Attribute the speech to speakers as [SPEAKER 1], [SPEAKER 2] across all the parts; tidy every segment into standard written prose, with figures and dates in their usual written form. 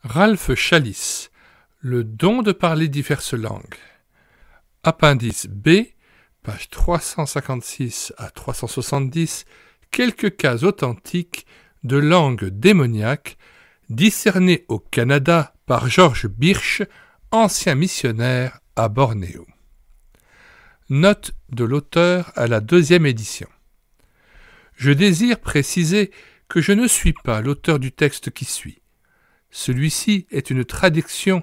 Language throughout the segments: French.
[SPEAKER 1] Ralph Challis, le don de parler diverses langues. Appendice B, pages 356 à 370, quelques cas authentiques de langues démoniaques discernées au Canada par George Birch, ancien missionnaire à Bornéo. Note de l'auteur à la 2e édition. Je désire préciser que je ne suis pas l'auteur du texte qui suit. Celui-ci est une traduction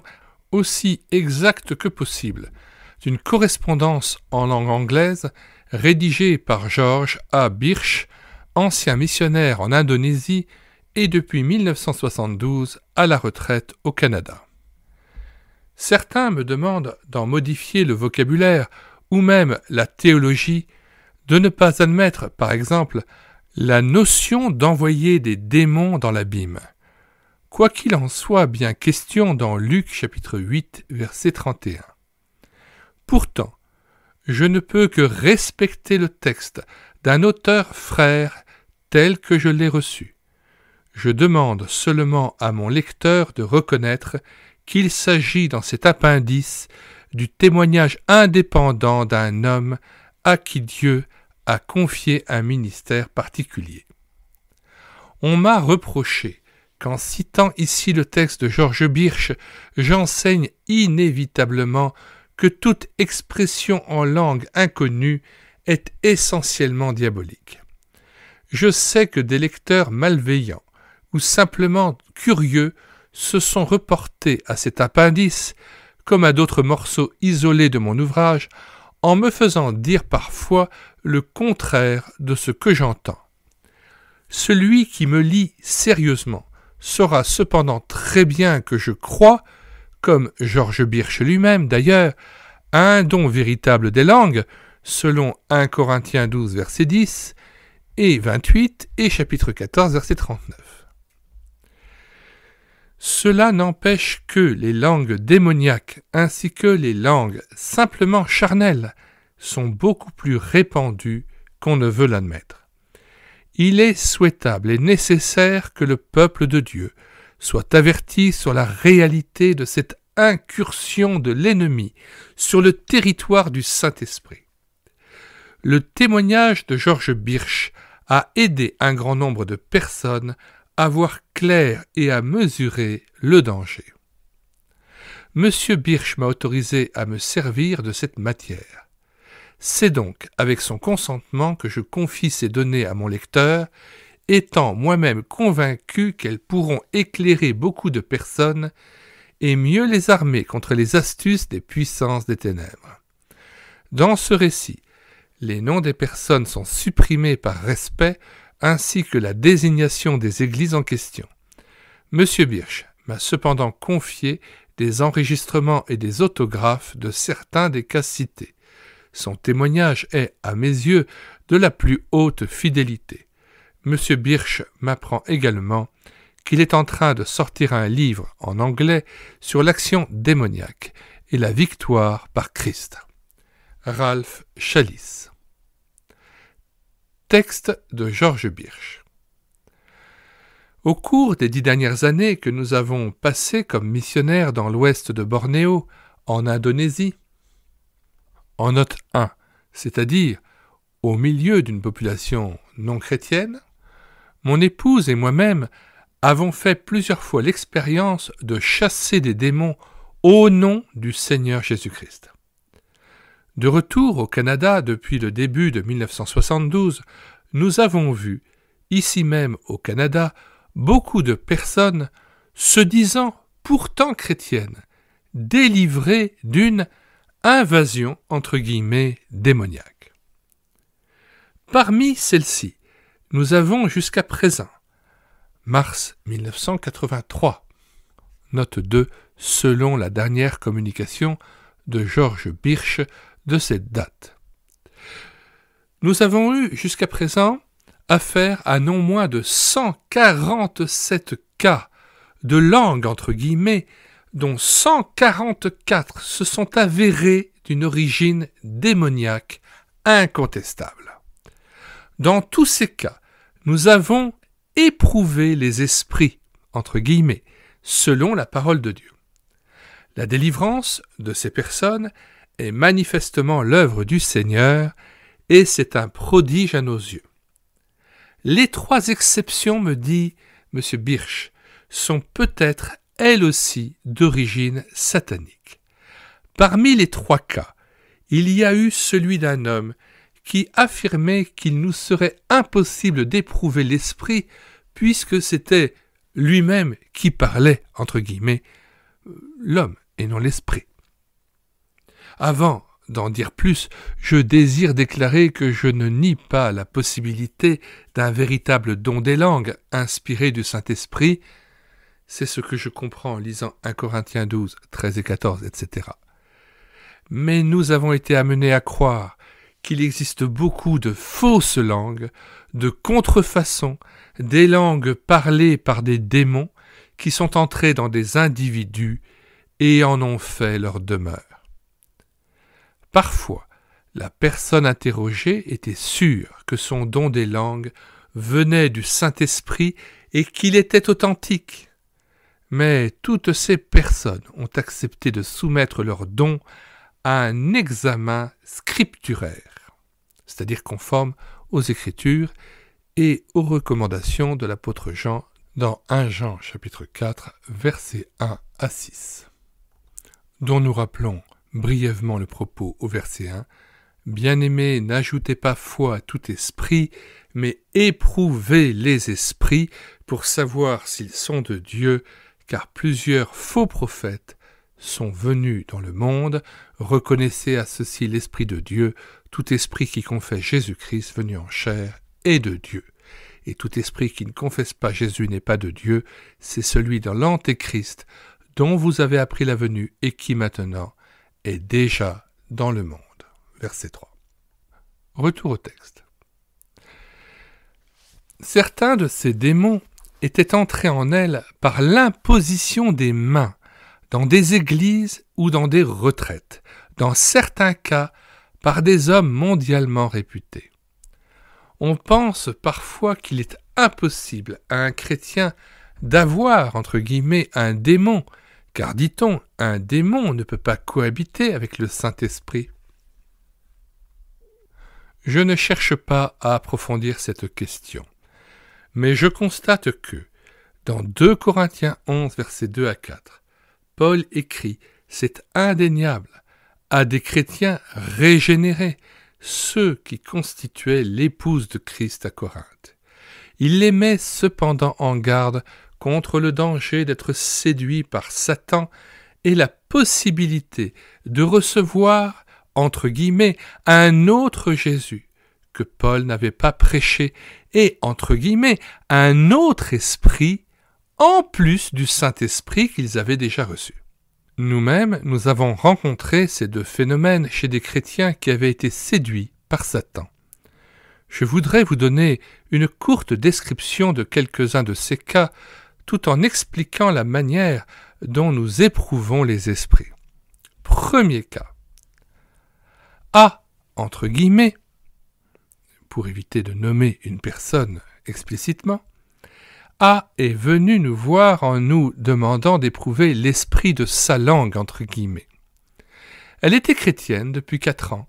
[SPEAKER 1] aussi exacte que possible d'une correspondance en langue anglaise rédigée par George A. Birch, ancien missionnaire en Indonésie et depuis 1972 à la retraite au Canada. Certains me demandent d'en modifier le vocabulaire ou même la théologie, de ne pas admettre, par exemple, la notion d'envoyer des démons dans l'abîme. Quoi qu'il en soit bien question dans Luc chapitre 8, verset 31. Pourtant, je ne peux que respecter le texte d'un auteur frère tel que je l'ai reçu. Je demande seulement à mon lecteur de reconnaître qu'il s'agit dans cet appendice du témoignage indépendant d'un homme à qui Dieu a confié un ministère particulier. On m'a reproché qu'en citant ici le texte de George Birch, j'enseigne inévitablement que toute expression en langue inconnue est essentiellement diabolique. Je sais que des lecteurs malveillants ou simplement curieux se sont reportés à cet appendice, comme à d'autres morceaux isolés de mon ouvrage, en me faisant dire parfois le contraire de ce que j'entends. Celui qui me lit sérieusement saura cependant très bien que je crois, comme George Birch lui-même d'ailleurs, à un don véritable des langues, selon 1 Corinthiens 12, verset 10, et 28, et chapitre 14, verset 39. Cela n'empêche que les langues démoniaques ainsi que les langues simplement charnelles sont beaucoup plus répandues qu'on ne veut l'admettre. Il est souhaitable et nécessaire que le peuple de Dieu soit averti sur la réalité de cette incursion de l'ennemi sur le territoire du Saint-Esprit. Le témoignage de George Birch a aidé un grand nombre de personnes à voir clair et à mesurer le danger. Monsieur Birch m'a autorisé à me servir de cette matière. C'est donc avec son consentement que je confie ces données à mon lecteur, étant moi-même convaincu qu'elles pourront éclairer beaucoup de personnes et mieux les armer contre les astuces des puissances des ténèbres. Dans ce récit, les noms des personnes sont supprimés par respect ainsi que la désignation des églises en question. Monsieur Birch m'a cependant confié des enregistrements et des autographes de certains des cas cités. Son témoignage est, à mes yeux, de la plus haute fidélité. Monsieur Birch m'apprend également qu'il est en train de sortir un livre en anglais sur l'action démoniaque et la victoire par Christ. Ralph Challis. Texte de George Birch. Au cours des 10 dernières années que nous avons passées comme missionnaires dans l'ouest de Bornéo, en Indonésie, en note 1, c'est-à-dire au milieu d'une population non chrétienne, mon épouse et moi-même avons fait plusieurs fois l'expérience de chasser des démons au nom du Seigneur Jésus-Christ. De retour au Canada depuis le début de 1972, nous avons vu, ici même au Canada, beaucoup de personnes se disant pourtant chrétiennes, délivrées d'une invasion entre guillemets démoniaque. Parmi celles-ci, nous avons jusqu'à présent, mars 1983, note 2 selon la dernière communication de George Birch de cette date. Nous avons eu jusqu'à présent affaire à non moins de 147 cas de langue entre guillemets, dont 144 se sont avérés d'une origine démoniaque incontestable. Dans tous ces cas, nous avons éprouvé les esprits, entre guillemets, selon la parole de Dieu. La délivrance de ces personnes est manifestement l'œuvre du Seigneur et c'est un prodige à nos yeux. Les 3 exceptions, me dit M. Birch, sont peut-être elles aussi d'origine satanique. Parmi les 3 cas, il y a eu celui d'un homme qui affirmait qu'il nous serait impossible d'éprouver l'esprit puisque c'était lui-même qui parlait, entre guillemets, l'homme et non l'esprit. Avant d'en dire plus, je désire déclarer que je ne nie pas la possibilité d'un véritable don des langues inspiré du Saint-Esprit. C'est ce que je comprends en lisant 1 Corinthiens 12, 13 et 14, etc. Mais nous avons été amenés à croire qu'il existe beaucoup de fausses langues, de contrefaçons, des langues parlées par des démons qui sont entrés dans des individus et en ont fait leur demeure. Parfois, la personne interrogée était sûre que son don des langues venait du Saint-Esprit et qu'il était authentique. Mais toutes ces personnes ont accepté de soumettre leur don à un examen scripturaire, c'est-à-dire conforme aux Écritures et aux recommandations de l'apôtre Jean dans 1 Jean chapitre 4, versets 1 à 6, dont nous rappelons brièvement le propos au verset 1. « Bien-aimés, n'ajoutez pas foi à tout esprit, mais éprouvez les esprits pour savoir s'ils sont de Dieu, car plusieurs faux prophètes sont venus dans le monde. Reconnaissez à ceci l'Esprit de Dieu. Tout esprit qui confesse Jésus-Christ venu en chair est de Dieu. Et tout esprit qui ne confesse pas Jésus n'est pas de Dieu. C'est celui dans l'Antéchrist dont vous avez appris la venue et qui maintenant est déjà dans le monde. » Verset 3. Retour au texte. Certains de ces démons étaient entrés en elle par l'imposition des mains, dans des églises ou dans des retraites, dans certains cas par des hommes mondialement réputés. On pense parfois qu'il est impossible à un chrétien d'avoir, entre guillemets, un démon, car, dit-on, un démon ne peut pas cohabiter avec le Saint-Esprit. Je ne cherche pas à approfondir cette question, mais je constate que, dans 2 Corinthiens 11, versets 2 à 4, Paul écrit « C'est indéniable » à des chrétiens régénérés, ceux qui constituaient l'épouse de Christ à Corinthe. Il les met cependant en garde contre le danger d'être séduit par Satan et la possibilité de recevoir, entre guillemets, un autre Jésus que Paul n'avait pas prêché et, entre guillemets, un autre esprit en plus du Saint-Esprit qu'ils avaient déjà reçu. Nous-mêmes, nous avons rencontré ces 2 phénomènes chez des chrétiens qui avaient été séduits par Satan. Je voudrais vous donner une courte description de quelques-uns de ces cas, tout en expliquant la manière dont nous éprouvons les esprits. Premier cas. A, entre guillemets, pour éviter de nommer une personne explicitement, A est venu nous voir en nous demandant d'éprouver l'esprit de sa langue, entre guillemets. Elle était chrétienne depuis 4 ans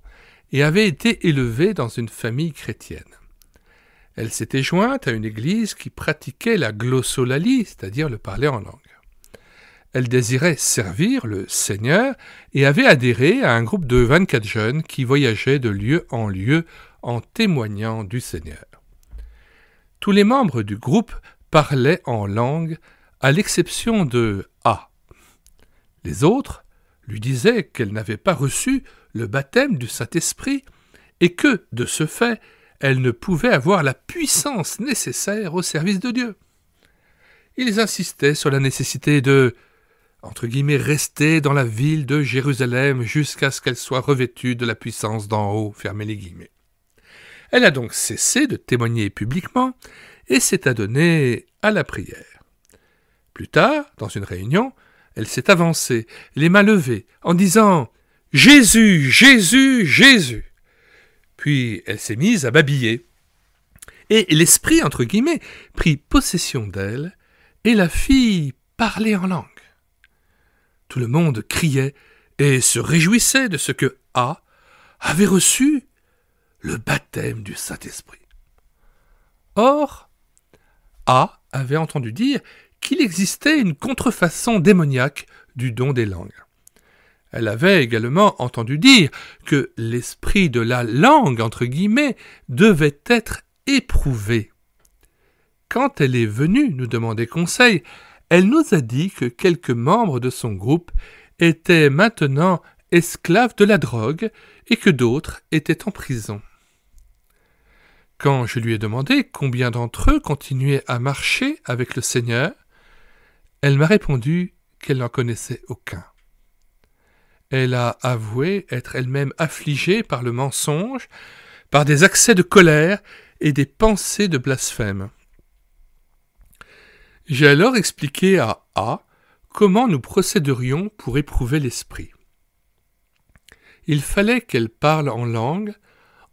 [SPEAKER 1] et avait été élevée dans une famille chrétienne. Elle s'était jointe à une église qui pratiquait la glossolalie, c'est-à-dire le parler en langue. Elle désirait servir le Seigneur et avait adhéré à un groupe de 24 jeunes qui voyageaient de lieu en témoignant du Seigneur. Tous les membres du groupe parlaient en langue, à l'exception de A. Les autres lui disaient qu'elle n'avait pas reçu le baptême du Saint-Esprit et que, de ce fait, elle ne pouvait avoir la puissance nécessaire au service de Dieu. Ils insistaient sur la nécessité de, entre guillemets, rester dans la ville de Jérusalem jusqu'à ce qu'elle soit revêtue de la puissance d'en haut, fermez les guillemets. Elle a donc cessé de témoigner publiquement et s'est adonnée à la prière. Plus tard, dans une réunion, elle s'est avancée, les mains levées, en disant « Jésus, Jésus, Jésus !» Puis elle s'est mise à babiller. Et l'esprit, entre guillemets, prit possession d'elle, et la fille parler en langue. Tout le monde criait et se réjouissait de ce que A avait reçu le baptême du Saint-Esprit. Or, A avait entendu dire qu'il existait une contrefaçon démoniaque du don des langues. Elle avait également entendu dire que l'esprit de la langue, entre guillemets, devait être éprouvé. Quand elle est venue nous demander conseil, elle nous a dit que quelques membres de son groupe étaient maintenant esclaves de la drogue et que d'autres étaient en prison. Quand je lui ai demandé combien d'entre eux continuaient à marcher avec le Seigneur, elle m'a répondu qu'elle n'en connaissait aucun. Elle a avoué être elle-même affligée par le mensonge, par des accès de colère et des pensées de blasphème. J'ai alors expliqué à A comment nous procéderions pour éprouver l'esprit. Il fallait qu'elle parle en langue,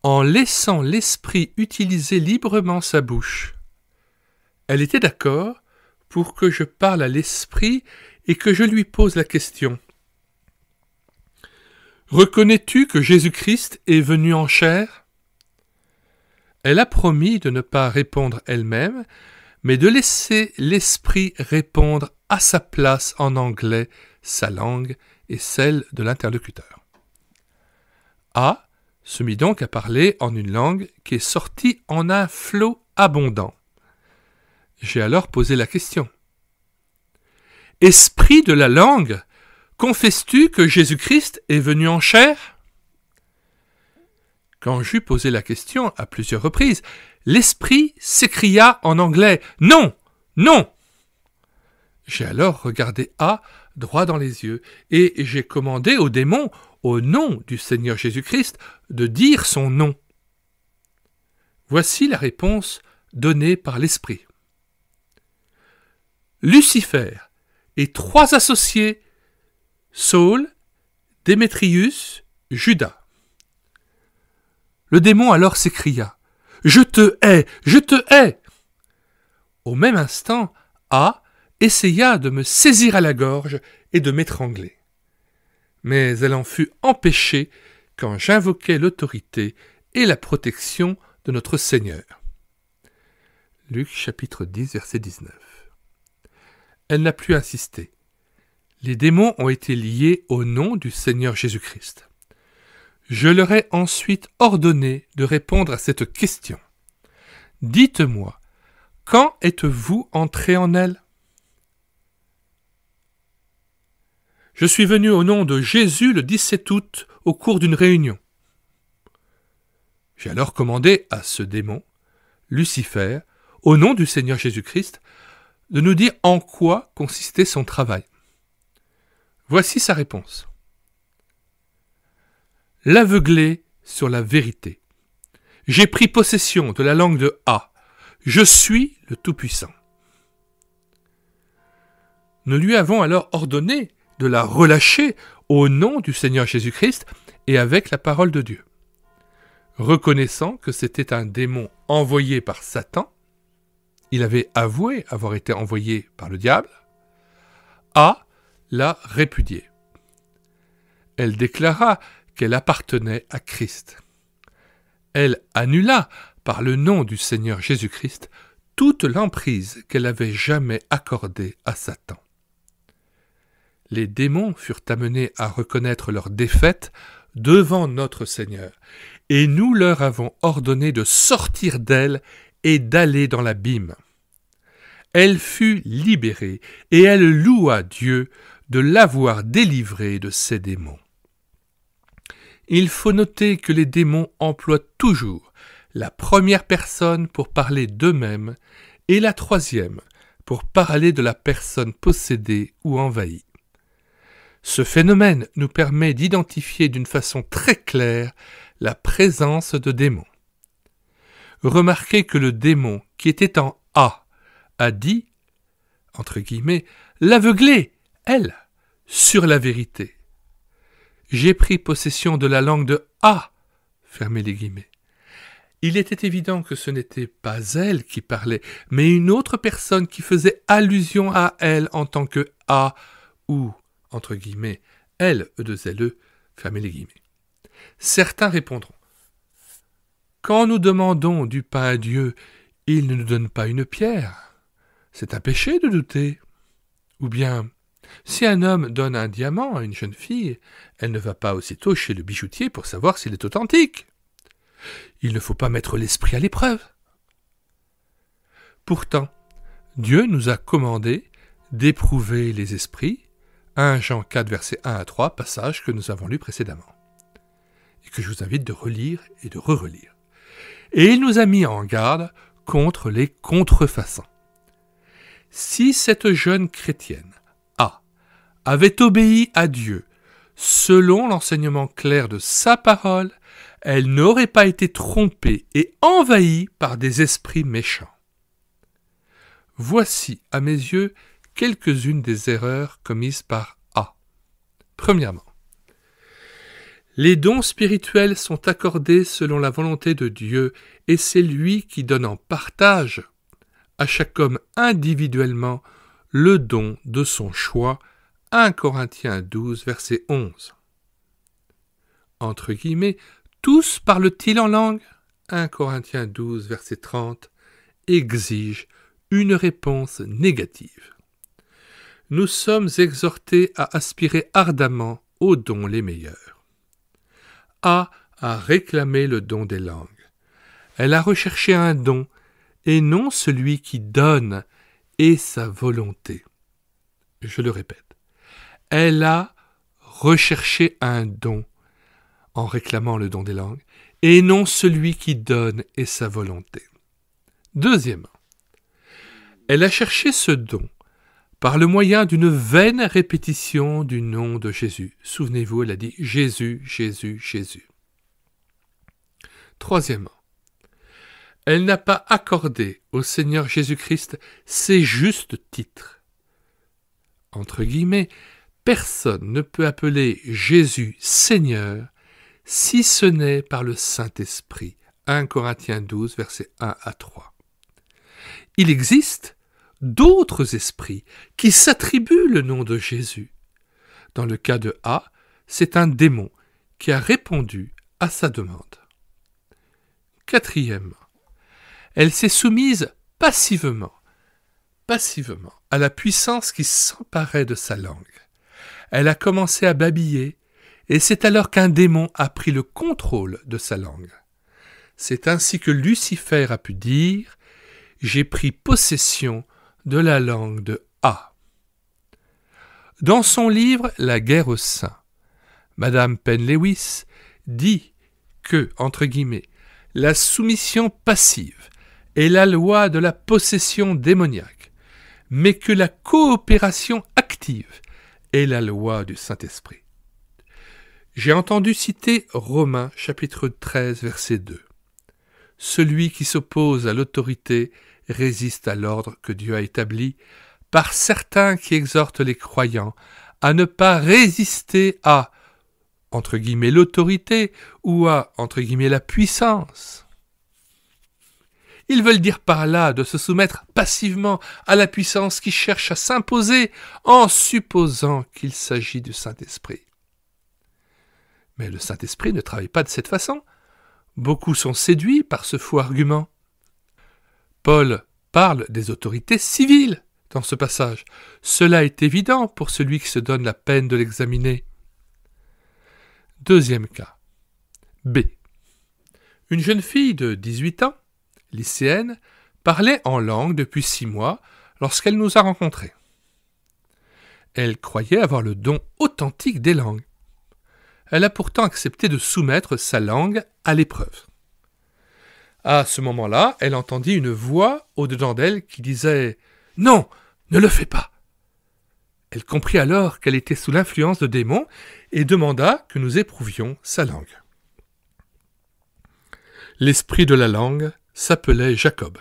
[SPEAKER 1] en laissant l'esprit utiliser librement sa bouche. Elle était d'accord pour que je parle à l'esprit et que je lui pose la question. Reconnais-tu que Jésus-Christ est venu en chair ? Elle a promis de ne pas répondre elle-même, mais de laisser l'esprit répondre à sa place en anglais, sa langue et celle de l'interlocuteur. A se mit donc à parler en une langue qui est sortie en un flot abondant. J'ai alors posé la question. « Esprit de la langue, confesses-tu que Jésus-Christ est venu en chair ?» Quand j'eus posé la question à plusieurs reprises, l'esprit s'écria en anglais « Non, non !» J'ai alors regardé A droit dans les yeux et j'ai commandé au démon, au nom du Seigneur Jésus-Christ, de dire son nom. Voici la réponse donnée par l'esprit. Lucifer et 3 associés, Saul, Démétrius, Judas. Le démon alors s'écria « Je te hais, je te hais !» Au même instant, A essaya de me saisir à la gorge et de m'étrangler. Mais elle en fut empêchée quand j'invoquai l'autorité et la protection de notre Seigneur. Luc chapitre 10, verset 19. Elle n'a plus insisté. Les démons ont été liés au nom du Seigneur Jésus-Christ. Je leur ai ensuite ordonné de répondre à cette question. Dites-moi, quand êtes-vous entrés en elle ? Je suis venu au nom de Jésus le 17 août au cours d'une réunion. J'ai alors commandé à ce démon, Lucifer, au nom du Seigneur Jésus-Christ, de nous dire en quoi consistait son travail. Voici sa réponse. L'aveugler sur la vérité. J'ai pris possession de la langue de A. Je suis le Tout-Puissant. Nous lui avons alors ordonné de la relâcher au nom du Seigneur Jésus-Christ et avec la parole de Dieu. Reconnaissant que c'était un démon envoyé par Satan, il avait avoué avoir été envoyé par le diable, A l'a répudié. Elle déclara qu'elle appartenait à Christ. Elle annula, par le nom du Seigneur Jésus-Christ, toute l'emprise qu'elle avait jamais accordée à Satan. Les démons furent amenés à reconnaître leur défaite devant notre Seigneur, et nous leur avons ordonné de sortir d'elle et d'aller dans l'abîme. Elle fut libérée, et elle loua Dieu de l'avoir délivrée de ces démons. Il faut noter que les démons emploient toujours la première personne pour parler d'eux-mêmes et la troisième pour parler de la personne possédée ou envahie. Ce phénomène nous permet d'identifier d'une façon très claire la présence de démons. Remarquez que le démon qui était en A a dit, entre guillemets, l'aveugler, elle, sur la vérité. J'ai pris possession de la langue de A, fermez les guillemets. Il était évident que ce n'était pas elle qui parlait, mais une autre personne qui faisait allusion à elle en tant que A ou, entre guillemets, elle, E2LE, fermez les guillemets. Certains répondront: quand nous demandons du pain à Dieu, il ne nous donne pas une pierre. C'est un péché de douter. Ou bien, si un homme donne un diamant à une jeune fille, elle ne va pas aussitôt chez le bijoutier pour savoir s'il est authentique. Il ne faut pas mettre l'esprit à l'épreuve. Pourtant, Dieu nous a commandé d'éprouver les esprits, 1 Jean 4, versets 1 à 3, passage que nous avons lu précédemment, et que je vous invite de relire et de re-relire. Et il nous a mis en garde contre les contrefaçons. Si cette jeune chrétienne, A, avait obéi à Dieu selon l'enseignement clair de sa parole, elle n'aurait pas été trompée et envahie par des esprits méchants. Voici, à mes yeux, quelques-unes des erreurs commises par A. Premièrement, les dons spirituels sont accordés selon la volonté de Dieu et c'est lui qui donne en partage à chaque homme individuellement le don de son choix. 1 Corinthiens 12, verset 11. Entre guillemets, tous parlent-ils en langue? 1 Corinthiens 12, verset 30, exige une réponse négative. Nous sommes exhortés à aspirer ardemment aux dons les meilleurs. A a réclamé le don des langues. Elle a recherché un don, et non celui qui donne et sa volonté. Je le répète. Elle a recherché un don en réclamant le don des langues, et non celui qui donne et sa volonté. Deuxièmement, elle a cherché ce don par le moyen d'une vaine répétition du nom de Jésus. Souvenez-vous, elle a dit « Jésus, Jésus, Jésus ». Troisièmement, elle n'a pas accordé au Seigneur Jésus-Christ ses justes titres. Entre guillemets, personne ne peut appeler Jésus Seigneur si ce n'est par le Saint-Esprit. 1 Corinthiens 12, versets 1 à 3. Il existe d'autres esprits qui s'attribuent le nom de Jésus. Dans le cas de A, c'est un démon qui a répondu à sa demande. Quatrièmement, elle s'est soumise passivement à la puissance qui s'emparait de sa langue. Elle a commencé à babiller, et c'est alors qu'un démon a pris le contrôle de sa langue. C'est ainsi que Lucifer a pu dire « J'ai pris possession de la langue de A ». Dans son livre « La guerre aux saints », Madame Penn Lewis dit que, entre guillemets, la soumission passive est la loi de la possession démoniaque, mais que la coopération active est la loi du Saint-Esprit. J'ai entendu citer Romains chapitre 13 verset 2. Celui qui s'oppose à l'autorité résiste à l'ordre que Dieu a établi par certains qui exhortent les croyants à ne pas résister à, entre guillemets, l'autorité ou à, entre guillemets, la puissance. Ils veulent dire par là de se soumettre passivement à la puissance qui cherche à s'imposer en supposant qu'il s'agit du Saint-Esprit. Mais le Saint-Esprit ne travaille pas de cette façon. Beaucoup sont séduits par ce faux argument. Paul parle des autorités civiles dans ce passage. Cela est évident pour celui qui se donne la peine de l'examiner. Deuxième cas. B. Une jeune fille de 18 ans, lycéenne, parlait en langue depuis 6 mois lorsqu'elle nous a rencontrés. Elle croyait avoir le don authentique des langues. Elle a pourtant accepté de soumettre sa langue à l'épreuve. À ce moment-là, elle entendit une voix au-dedans d'elle qui disait « Non, ne le fais pas !» Elle comprit alors qu'elle était sous l'influence de démons et demanda que nous éprouvions sa langue. L'esprit de la langue s'appelait Jacob.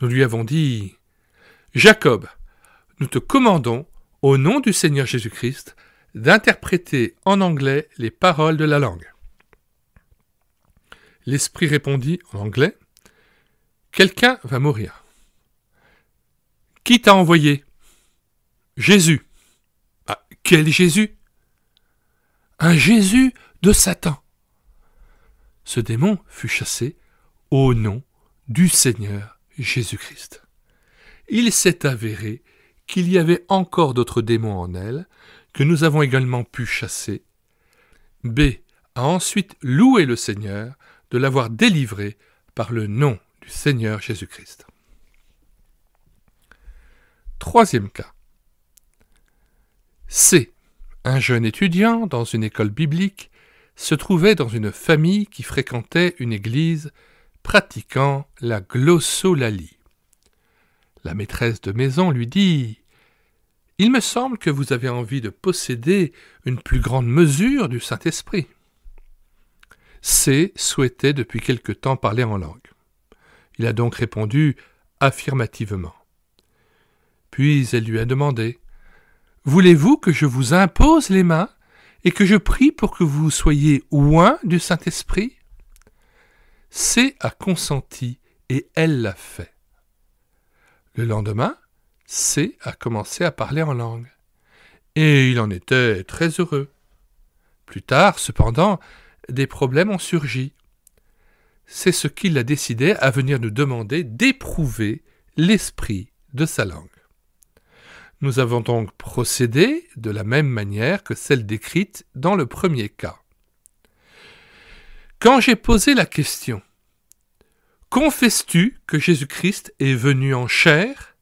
[SPEAKER 1] Nous lui avons dit « Jacob, nous te commandons, au nom du Seigneur Jésus-Christ, d'interpréter en anglais les paroles de la langue. » L'esprit répondit en anglais, « Quelqu'un va mourir. »« Qui t'a envoyé ?»« Jésus. »« Ah, quel Jésus ?»« Un Jésus de Satan. » Ce démon fut chassé au nom du Seigneur Jésus-Christ. Il s'est avéré qu'il y avait encore d'autres démons en elle, que nous avons également pu chasser. B a ensuite loué le Seigneur de l'avoir délivré par le nom du Seigneur Jésus-Christ. Troisième cas. C, un jeune étudiant dans une école biblique, se trouvait dans une famille qui fréquentait une église pratiquant la glossolalie. La maîtresse de maison lui dit « Il me semble que vous avez envie de posséder une plus grande mesure du Saint-Esprit. » C souhaitait depuis quelque temps parler en langue. Il a donc répondu affirmativement. Puis elle lui a demandé « Voulez-vous que je vous impose les mains et que je prie pour que vous soyez oints du Saint-Esprit » C a consenti et elle l'a fait. Le lendemain, C a commencé à parler en langue. Et il en était très heureux. Plus tard, cependant, des problèmes ont surgi. C'est ce qui l'a décidé à venir nous demander d'éprouver l'esprit de sa langue. Nous avons donc procédé de la même manière que celle décrite dans le premier cas. Quand j'ai posé la question « Confesses-tu que Jésus-Christ est venu en chair ?»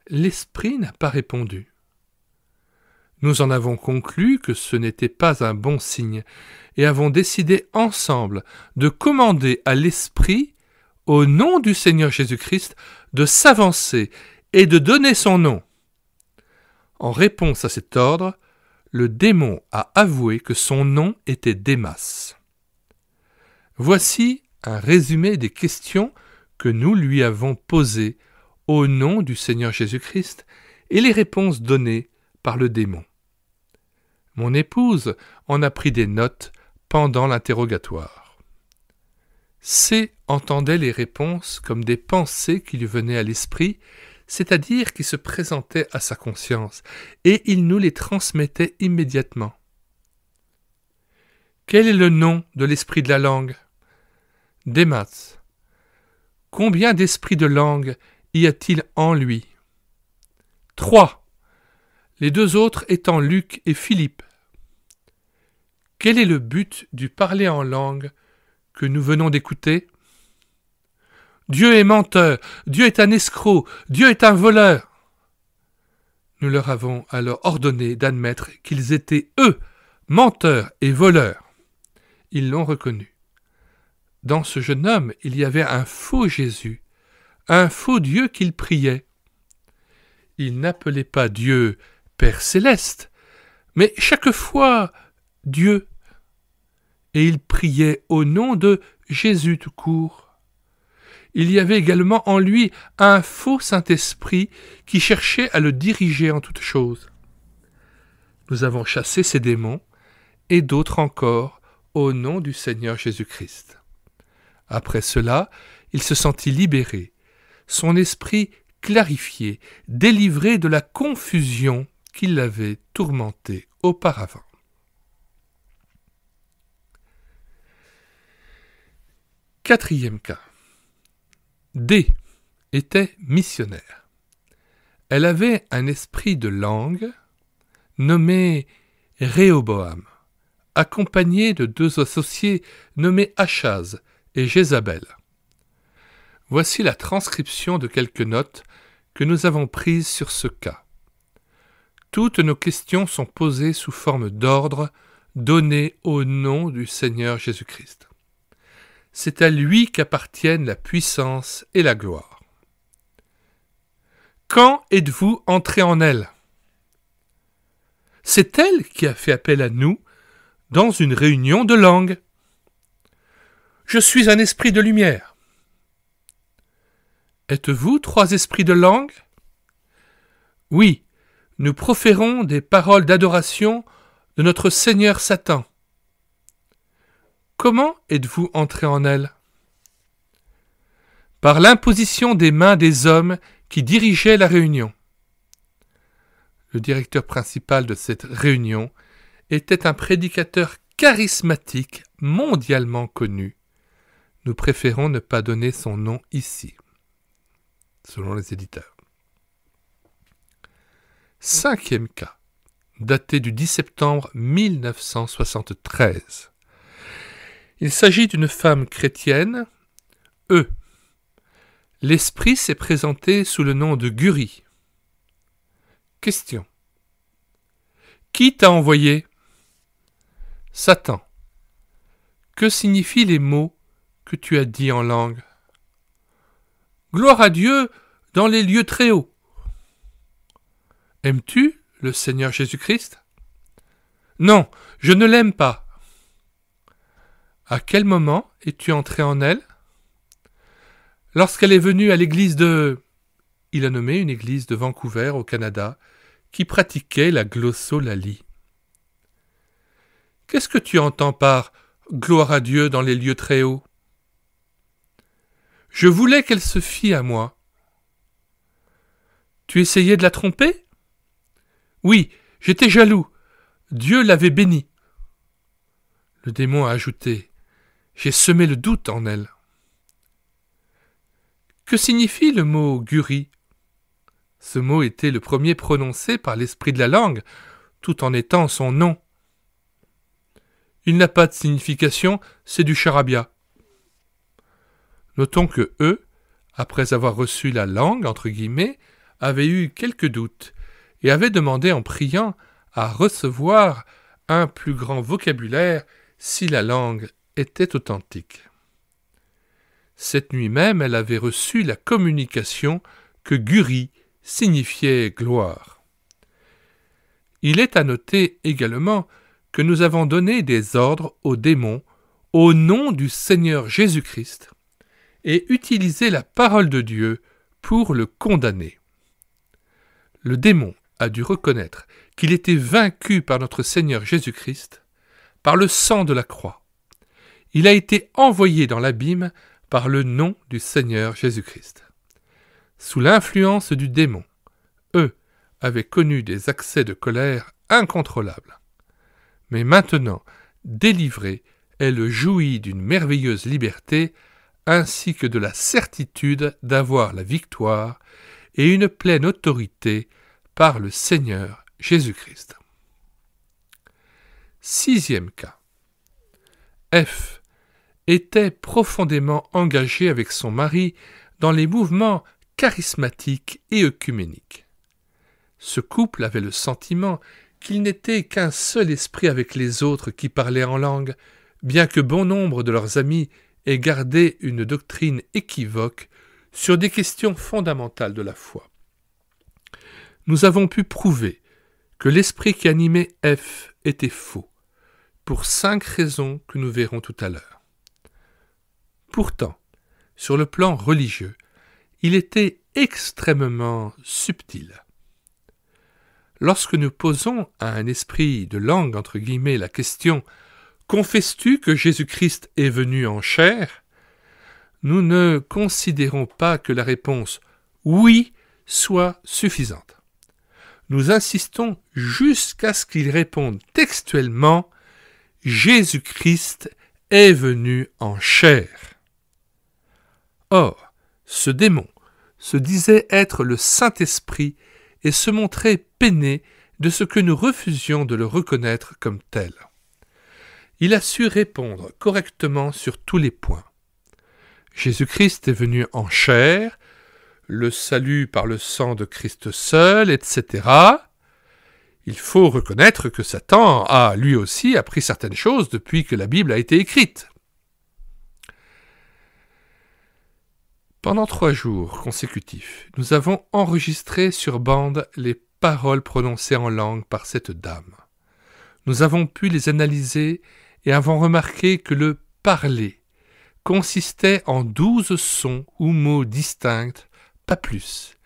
[SPEAKER 1] l'esprit n'a pas répondu. Nous en avons conclu que ce n'était pas un bon signe et avons décidé ensemble de commander à l'esprit, au nom du Seigneur Jésus-Christ, de s'avancer et de donner son nom. En réponse à cet ordre, le démon a avoué que son nom était Démas. Voici un résumé des questions que nous lui avons posées au nom du Seigneur Jésus-Christ et les réponses données par le démon. Mon épouse en a pris des notes pendant l'interrogatoire. C entendait les réponses comme des pensées qui lui venaient à l'esprit, c'est-à-dire qui se présentaient à sa conscience, et il nous les transmettait immédiatement. Quel est le nom de l'esprit de la langue ? Démas. Combien d'esprits de langue y a-t-il en lui ? 3. Les deux autres étant Luc et Philippe. Quel est le but du parler en langue que nous venons d'écouter ? Dieu est menteur, Dieu est un escroc, Dieu est un voleur. Nous leur avons alors ordonné d'admettre qu'ils étaient, eux, menteurs et voleurs. Ils l'ont reconnu. Dans ce jeune homme, il y avait un faux Jésus, un faux Dieu qu'il priait. Il n'appelait pas Dieu Père Céleste, mais chaque fois Dieu. Et il priait au nom de Jésus tout court. Il y avait également en lui un faux Saint-Esprit qui cherchait à le diriger en toutes choses. Nous avons chassé ces démons et d'autres encore au nom du Seigneur Jésus-Christ. Après cela, il se sentit libéré, son esprit clarifié, délivré de la confusion qui l'avait tourmenté auparavant. Quatrième cas. D était missionnaire. Elle avait un esprit de langue nommé Réhoboam, accompagné de deux associés nommés Achaz et Jézabel. Voici la transcription de quelques notes que nous avons prises sur ce cas. Toutes nos questions sont posées sous forme d'ordre donné au nom du Seigneur Jésus-Christ. C'est à lui qu'appartiennent la puissance et la gloire. Quand êtes-vous entrés en elle ? C'est elle qui a fait appel à nous dans une réunion de langue. Je suis un esprit de lumière. Êtes-vous 3 esprits de langue ? Oui, nous proférons des paroles d'adoration de notre Seigneur Satan. Comment êtes-vous entré en elle? Par l'imposition des mains des hommes qui dirigeaient la réunion. Le directeur principal de cette réunion était un prédicateur charismatique mondialement connu. Nous préférons ne pas donner son nom ici, selon les éditeurs. 5e cas, daté du 10 septembre 1973. Il s'agit d'une femme chrétienne. L'esprit s'est présenté sous le nom de Guri. Question. Qui t'a envoyé? Satan. Que signifient les mots que tu as dits en langue? Gloire à Dieu dans les lieux très hauts. Aimes-tu le Seigneur Jésus-Christ? Non, je ne l'aime pas. À quel moment es-tu entré en elle? Lorsqu'elle est venue à l'église de... Il a nommé une église de Vancouver, au Canada, qui pratiquait la glossolalie. Qu'est-ce que tu entends par « gloire à Dieu dans les lieux très hauts » ? Je voulais qu'elle se fie à moi. Tu essayais de la tromper? Oui, j'étais jaloux. Dieu l'avait bénie. Le démon a ajouté « J'ai semé le doute en elle. » Que signifie le mot « guri » ? Ce mot était le premier prononcé par l'esprit de la langue, tout en étant son nom. Il n'a pas de signification, c'est du charabia. Notons que eux, après avoir reçu la langue, entre guillemets, avaient eu quelques doutes et avaient demandé en priant à recevoir un plus grand vocabulaire si la langue était authentique. Cette nuit même, elle avait reçu la communication que Guri signifiait gloire. Il est à noter également que nous avons donné des ordres aux démons au nom du Seigneur Jésus-Christ et utilisé la parole de Dieu pour le condamner. Le démon a dû reconnaître qu'il était vaincu par notre Seigneur Jésus-Christ, par le sang de la croix. Il a été envoyé dans l'abîme par le nom du Seigneur Jésus-Christ. Sous l'influence du démon, eux avaient connu des accès de colère incontrôlables. Mais maintenant, délivrée, elle jouit d'une merveilleuse liberté ainsi que de la certitude d'avoir la victoire et une pleine autorité par le Seigneur Jésus-Christ. 6e cas. F était profondément engagée avec son mari dans les mouvements charismatiques et œcuméniques. Ce couple avait le sentiment qu'il n'était qu'un seul esprit avec les autres qui parlaient en langue, bien que bon nombre de leurs amis aient gardé une doctrine équivoque sur des questions fondamentales de la foi. Nous avons pu prouver que l'esprit qui animait F était faux, pour 5 raisons que nous verrons tout à l'heure. Pourtant, sur le plan religieux, il était extrêmement subtil. Lorsque nous posons à un esprit de langue, entre guillemets, la question « Confesses-tu que Jésus-Christ est venu en chair ?» nous ne considérons pas que la réponse « oui » soit suffisante. Nous insistons jusqu'à ce qu'il réponde textuellement « Jésus-Christ est venu en chair ». Or, ce démon se disait être le Saint-Esprit et se montrait peiné de ce que nous refusions de le reconnaître comme tel. Il a su répondre correctement sur tous les points. Jésus-Christ est venu en chair, le salut par le sang de Christ seul, etc. Il faut reconnaître que Satan a lui aussi appris certaines choses depuis que la Bible a été écrite. Pendant 3 jours consécutifs, nous avons enregistré sur bande les paroles prononcées en langue par cette dame. Nous avons pu les analyser et avons remarqué que le « parler » consistait en 12 sons ou mots distincts, pas plus,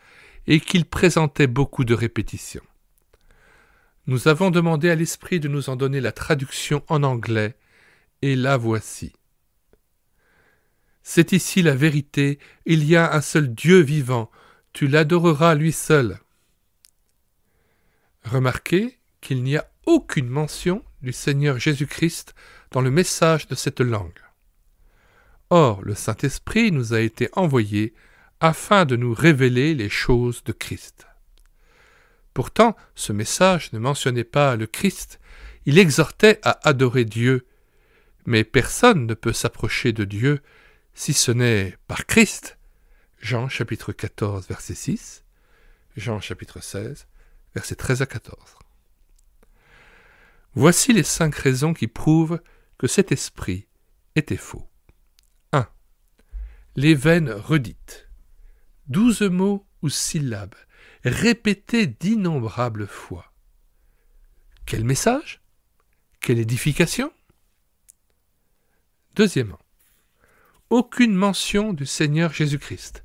[SPEAKER 1] et qu'il présentait beaucoup de répétitions. Nous avons demandé à l'esprit de nous en donner la traduction en anglais, et la voici. C'est ici la vérité, il y a un seul Dieu vivant, tu l'adoreras lui seul. Remarquez qu'il n'y a aucune mention du Seigneur Jésus-Christ dans le message de cette langue. Or, le Saint-Esprit nous a été envoyé afin de nous révéler les choses de Christ. Pourtant, ce message ne mentionnait pas le Christ, il exhortait à adorer Dieu, mais personne ne peut s'approcher de Dieu si ce n'est par Christ. Jean chapitre 14, verset 6, Jean chapitre 16, versets 13 à 14. Voici les 5 raisons qui prouvent que cet esprit était faux. 1. Les vaines redites. 12 mots ou syllabes, répétés d'innombrables fois. Quel message? Quelle édification? Deuxièmement, aucune mention du Seigneur Jésus-Christ,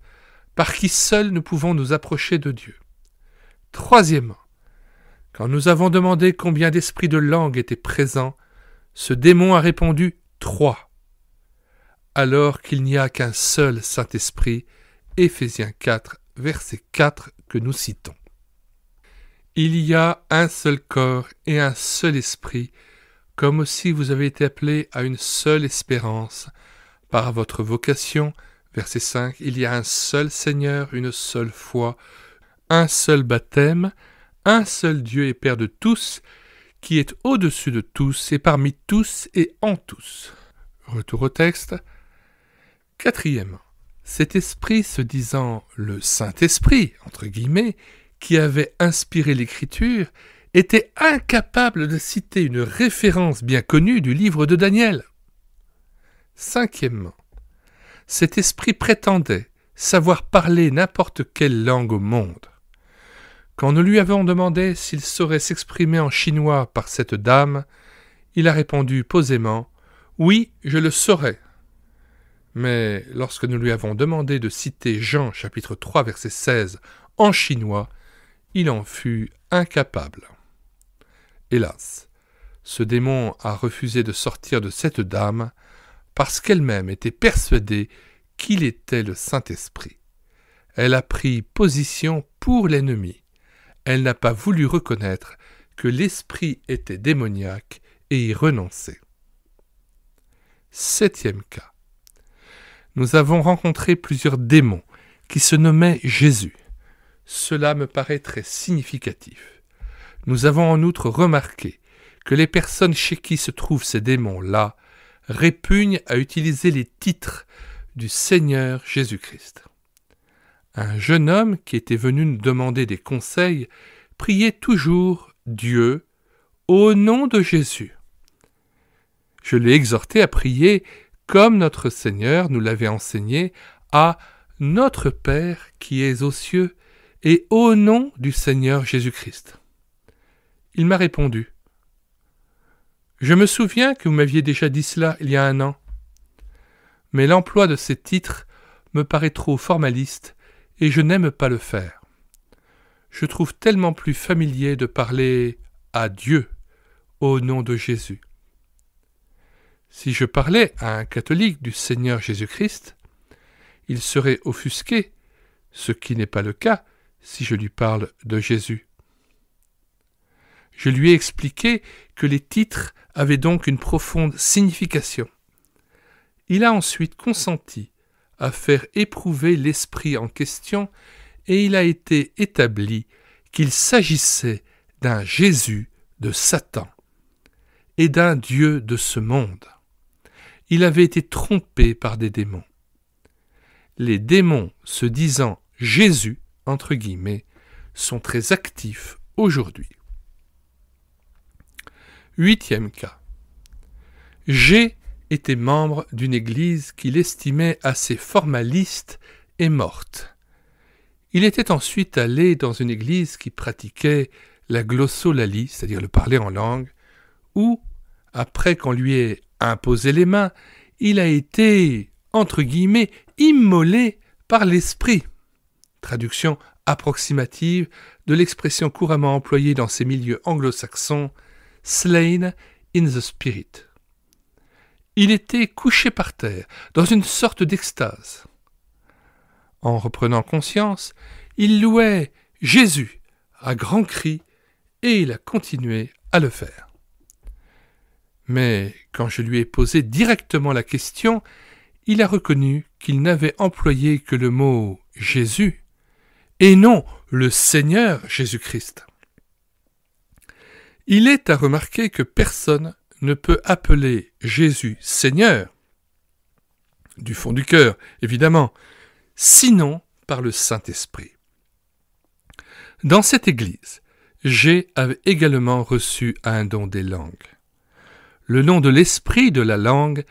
[SPEAKER 1] par qui seul nous pouvons nous approcher de Dieu. Troisièmement, quand nous avons demandé combien d'esprits de langue étaient présents, ce démon a répondu 3, alors qu'il n'y a qu'un seul Saint-Esprit, Éphésiens 4, verset 4 que nous citons. Il y a un seul corps et un seul esprit, comme aussi vous avez été appelés à une seule espérance. Par votre vocation, verset 5, il y a un seul Seigneur, une seule foi, un seul baptême, un seul Dieu et Père de tous, qui est au-dessus de tous et parmi tous et en tous. Retour au texte. Quatrièmement, cet esprit se disant le Saint-Esprit, entre guillemets, qui avait inspiré l'Écriture, était incapable de citer une référence bien connue du livre de Daniel. Cinquièmement, cet esprit prétendait savoir parler n'importe quelle langue au monde. Quand nous lui avons demandé s'il saurait s'exprimer en chinois par cette dame, il a répondu posément « Oui, je le saurais ». Mais lorsque nous lui avons demandé de citer Jean chapitre 3 verset 16 en chinois, il en fut incapable. Hélas, ce démon a refusé de sortir de cette dame parce qu'elle-même était persuadée qu'il était le Saint-Esprit. Elle a pris position pour l'ennemi. Elle n'a pas voulu reconnaître que l'esprit était démoniaque et y renoncer. 7e cas. Nous avons rencontré plusieurs démons qui se nommaient Jésus. Cela me paraît très significatif. Nous avons en outre remarqué que les personnes chez qui se trouvent ces démons-là répugnent à utiliser les titres du Seigneur Jésus-Christ. Un jeune homme qui était venu nous demander des conseils priait toujours Dieu au nom de Jésus. Je l'ai exhorté à prier comme notre Seigneur nous l'avait enseigné à notre Père qui es aux cieux et au nom du Seigneur Jésus-Christ. Il m'a répondu « Je me souviens que vous m'aviez déjà dit cela il y a 1 an, mais l'emploi de ces titres me paraît trop formaliste et je n'aime pas le faire. Je trouve tellement plus familier de parler à Dieu au nom de Jésus. Si je parlais à un catholique du Seigneur Jésus-Christ, il serait offusqué, ce qui n'est pas le cas si je lui parle de Jésus. Je lui ai expliqué que les titres avaient donc une profonde signification. Il a ensuite consenti à faire éprouver l'esprit en question et il a été établi qu'il s'agissait d'un Jésus de Satan et d'un Dieu de ce monde. Il avait été trompé par des démons. Les démons se disant Jésus, entre guillemets, sont très actifs aujourd'hui. 8e cas. G était membre d'une église qu'il estimait assez formaliste et morte. Il était ensuite allé dans une église qui pratiquait la glossolalie, c'est-à-dire le parler en langue, où, après qu'on lui ait imposé les mains, il a été, entre guillemets, immolé par l'esprit. Traduction approximative de l'expression couramment employée dans ces milieux anglo-saxons, slain in the spirit. Il était couché par terre, dans une sorte d'extase. En reprenant conscience, il louait Jésus à grands cris, et il a continué à le faire. Mais quand je lui ai posé directement la question, il a reconnu qu'il n'avait employé que le mot « Jésus » et non le Seigneur Jésus-Christ. Il est à remarquer que personne ne peut appeler Jésus Seigneur, du fond du cœur, évidemment, sinon par le Saint-Esprit. Dans cette église, G avait également reçu un don des langues. Le nom de l'esprit de la langue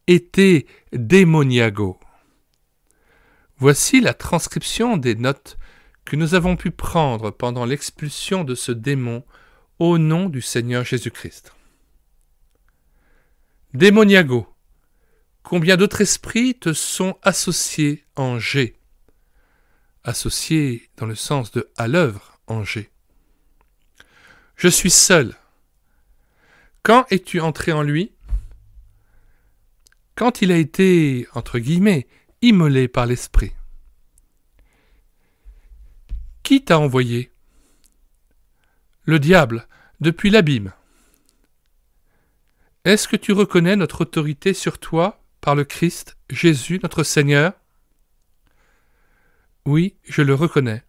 [SPEAKER 1] était démoniago. Voici la transcription des notes que nous avons pu prendre pendant l'expulsion de ce démon au nom du Seigneur Jésus-Christ. Démoniago, combien d'autres esprits te sont associés en G? Associés dans le sens de à l'œuvre en G. Je suis seul. Quand es-tu entré en lui? Quand il a été, entre guillemets, immolé par l'esprit. Qui t'a envoyé? Le diable, depuis l'abîme. Est-ce que tu reconnais notre autorité sur toi par le Christ, Jésus, notre Seigneur? Oui, je le reconnais.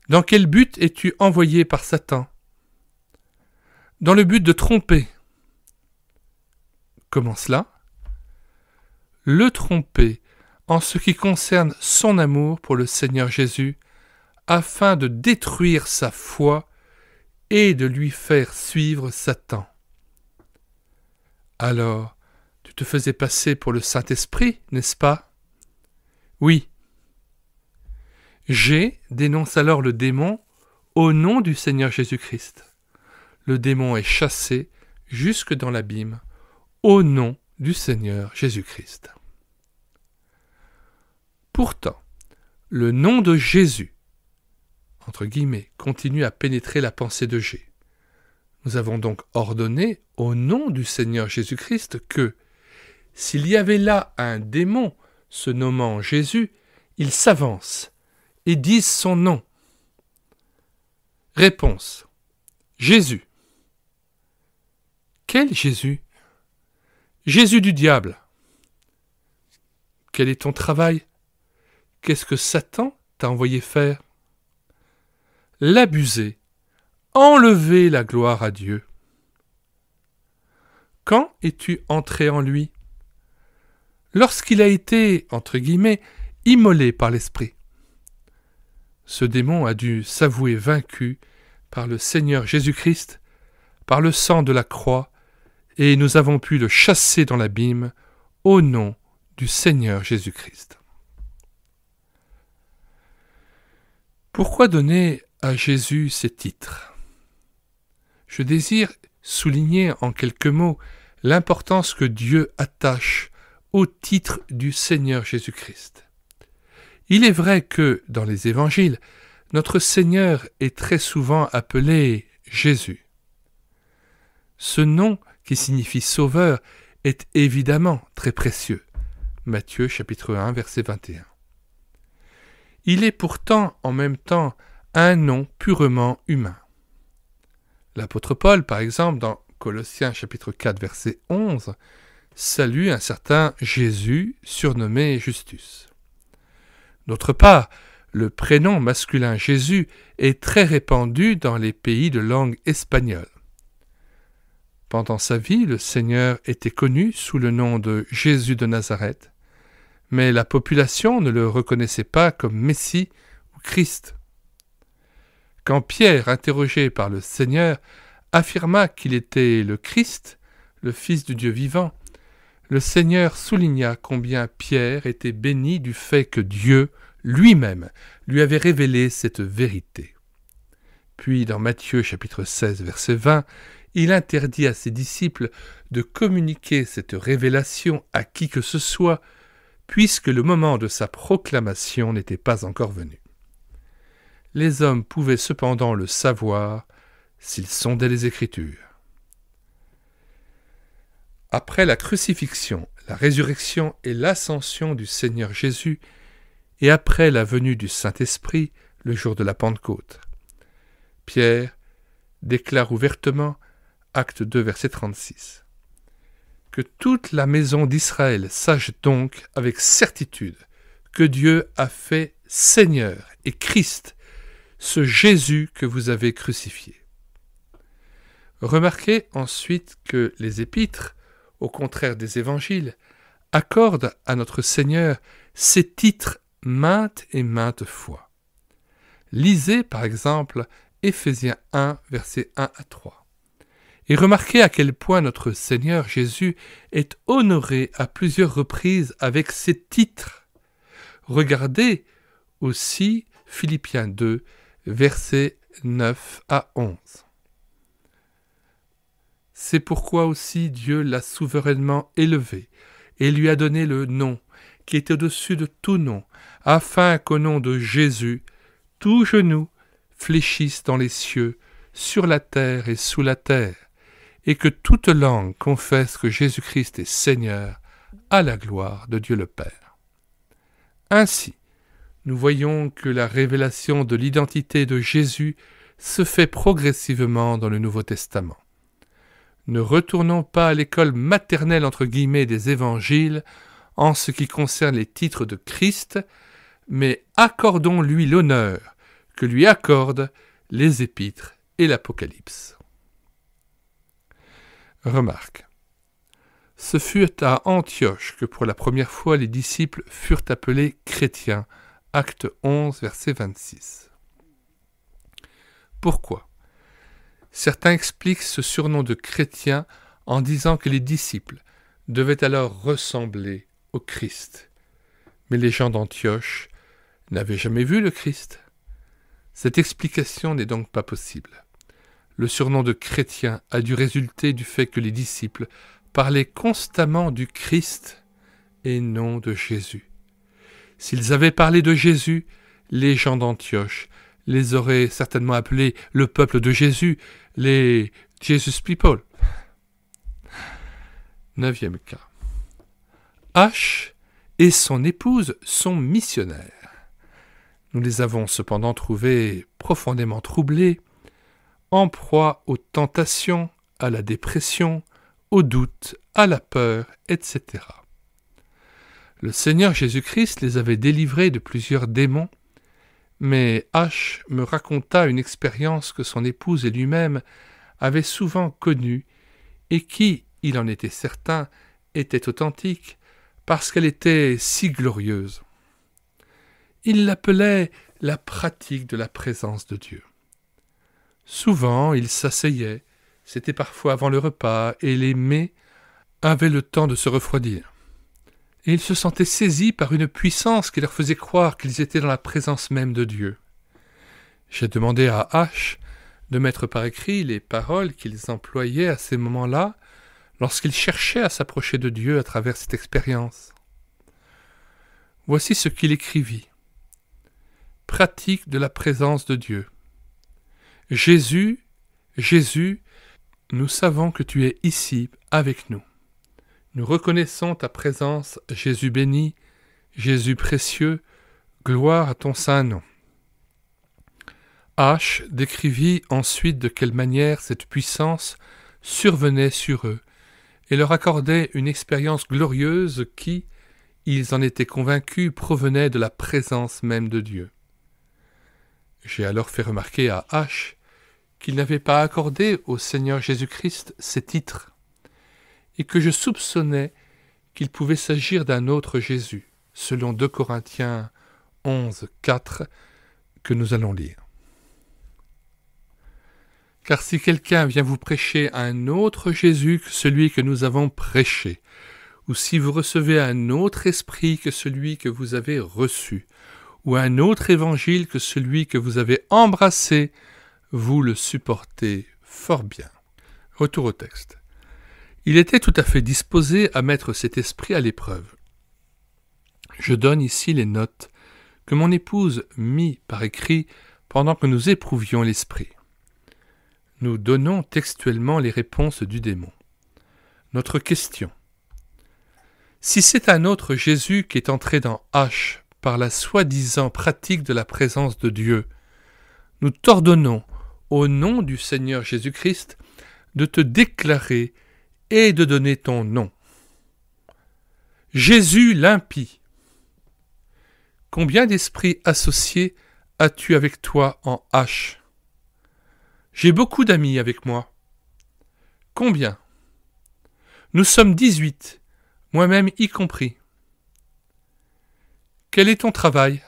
[SPEAKER 1] Dans quel but es-tu envoyé par Satan? Dans le but de tromper. Comment cela? Le tromper en ce qui concerne son amour pour le Seigneur Jésus, afin de détruire sa foi et de lui faire suivre Satan. Alors, tu te faisais passer pour le Saint-Esprit, n'est-ce pas? Oui. G dénonce alors le démon au nom du Seigneur Jésus-Christ. Le démon est chassé jusque dans l'abîme au nom du Seigneur Jésus-Christ. Pourtant, le nom de Jésus, entre guillemets, continue à pénétrer la pensée de G. Nous avons donc ordonné au nom du Seigneur Jésus-Christ que, s'il y avait là un démon se nommant Jésus, il s'avance et dise son nom. Réponse. Jésus. Quel Jésus? Jésus du diable. Quel est ton travail? Qu'est-ce que Satan t'a envoyé faire? L'abuser, enlever la gloire à Dieu. Quand es-tu entré en lui? Lorsqu'il a été, entre guillemets, immolé par l'Esprit. Ce démon a dû s'avouer vaincu par le Seigneur Jésus-Christ, par le sang de la croix, et nous avons pu le chasser dans l'abîme au nom du Seigneur Jésus-Christ. Pourquoi donner à Jésus ces titres? Je désire souligner en quelques mots l'importance que Dieu attache au titre du Seigneur Jésus-Christ. Il est vrai que, dans les évangiles, notre Seigneur est très souvent appelé Jésus. Ce nom, qui signifie sauveur, est évidemment très précieux. Matthieu chapitre 1, verset 21. Il est pourtant en même temps un nom purement humain. L'apôtre Paul, par exemple, dans Colossiens chapitre 4, verset 11, salue un certain Jésus surnommé Justus. D'autre part, le prénom masculin Jésus est très répandu dans les pays de langue espagnole. Pendant sa vie, le Seigneur était connu sous le nom de Jésus de Nazareth, mais la population ne le reconnaissait pas comme Messie ou Christ. Quand Pierre, interrogé par le Seigneur, affirma qu'il était le Christ, le Fils du Dieu vivant, le Seigneur souligna combien Pierre était béni du fait que Dieu lui-même lui avait révélé cette vérité. Puis dans Matthieu chapitre 16, verset 20, il interdit à ses disciples de communiquer cette révélation à qui que ce soit, puisque le moment de sa proclamation n'était pas encore venu. Les hommes pouvaient cependant le savoir s'ils sondaient les Écritures. Après la crucifixion, la résurrection et l'ascension du Seigneur Jésus, et après la venue du Saint-Esprit, le jour de la Pentecôte. Pierre déclare ouvertement, acte 2, verset 36, « Que toute la maison d'Israël sache donc avec certitude que Dieu a fait Seigneur et Christ, ce Jésus que vous avez crucifié. » Remarquez ensuite que les épîtres, au contraire des évangiles, accordent à notre Seigneur ces titres maintes et maintes fois. Lisez par exemple Éphésiens 1, versets 1 à 3. Et remarquez à quel point notre Seigneur Jésus est honoré à plusieurs reprises avec ces titres. Regardez aussi Philippiens 2, versets 9 à 11. C'est pourquoi aussi Dieu l'a souverainement élevé et lui a donné le nom qui est au-dessus de tout nom, afin qu'au nom de Jésus, tout genou fléchisse dans les cieux, sur la terre et sous la terre, et que toute langue confesse que Jésus-Christ est Seigneur, à la gloire de Dieu le Père. Ainsi, nous voyons que la révélation de l'identité de Jésus se fait progressivement dans le Nouveau Testament. Ne retournons pas à l'école maternelle entre guillemets des évangiles en ce qui concerne les titres de Christ, mais accordons-lui l'honneur que lui accordent les épîtres et l'Apocalypse. Remarque. Ce fut à Antioche que pour la première fois les disciples furent appelés chrétiens. Acte 11, verset 26. Pourquoi ? Certains expliquent ce surnom de chrétien en disant que les disciples devaient alors ressembler au Christ. Mais les gens d'Antioche n'avaient jamais vu le Christ. Cette explication n'est donc pas possible. Le surnom de chrétien a dû résulter du fait que les disciples parlaient constamment du Christ et non de Jésus. S'ils avaient parlé de Jésus, les gens d'Antioche les auraient certainement appelés le peuple de Jésus, les Jesus People. 9e cas. H et son épouse sont missionnaires. Nous les avons cependant trouvés profondément troublés, en proie aux tentations, à la dépression, au doute, à la peur, etc. Le Seigneur Jésus-Christ les avait délivrés de plusieurs démons, mais H me raconta une expérience que son épouse et lui-même avaient souvent connue et qui, il en était certain, était authentique parce qu'elle était si glorieuse. Il l'appelait la pratique de la présence de Dieu. Souvent, il s'asseyait, c'était parfois avant le repas, et les mets avaient le temps de se refroidir. Et ils se sentaient saisis par une puissance qui leur faisait croire qu'ils étaient dans la présence même de Dieu. J'ai demandé à H de mettre par écrit les paroles qu'ils employaient à ces moments-là, lorsqu'ils cherchaient à s'approcher de Dieu à travers cette expérience. Voici ce qu'il écrivit. Pratique de la présence de Dieu. Jésus, Jésus, nous savons que tu es ici avec nous. Nous reconnaissons ta présence, Jésus béni, Jésus précieux, gloire à ton saint nom. H décrivit ensuite de quelle manière cette puissance survenait sur eux et leur accordait une expérience glorieuse qui, ils en étaient convaincus, provenait de la présence même de Dieu. J'ai alors fait remarquer à H qu'il n'avait pas accordé au Seigneur Jésus-Christ ces titres, et que je soupçonnais qu'il pouvait s'agir d'un autre Jésus, selon 2 Corinthiens 11, 4, que nous allons lire. Car si quelqu'un vient vous prêcher un autre Jésus que celui que nous avons prêché, ou si vous recevez un autre esprit que celui que vous avez reçu, ou un autre évangile que celui que vous avez embrassé, vous le supportez fort bien. Retour au texte. Il était tout à fait disposé à mettre cet esprit à l'épreuve. Je donne ici les notes que mon épouse mit par écrit pendant que nous éprouvions l'esprit. Nous donnons textuellement les réponses du démon. Notre question. Si c'est un autre Jésus qui est entré dans H par la soi-disant pratique de la présence de Dieu, nous t'ordonnons, au nom du Seigneur Jésus-Christ, de te déclarer et de donner ton nom. Jésus l'impie. Combien d'esprits associés as-tu avec toi en H? J'ai beaucoup d'amis avec moi. Combien? Nous sommes 18, moi-même y compris. Quel est ton travail?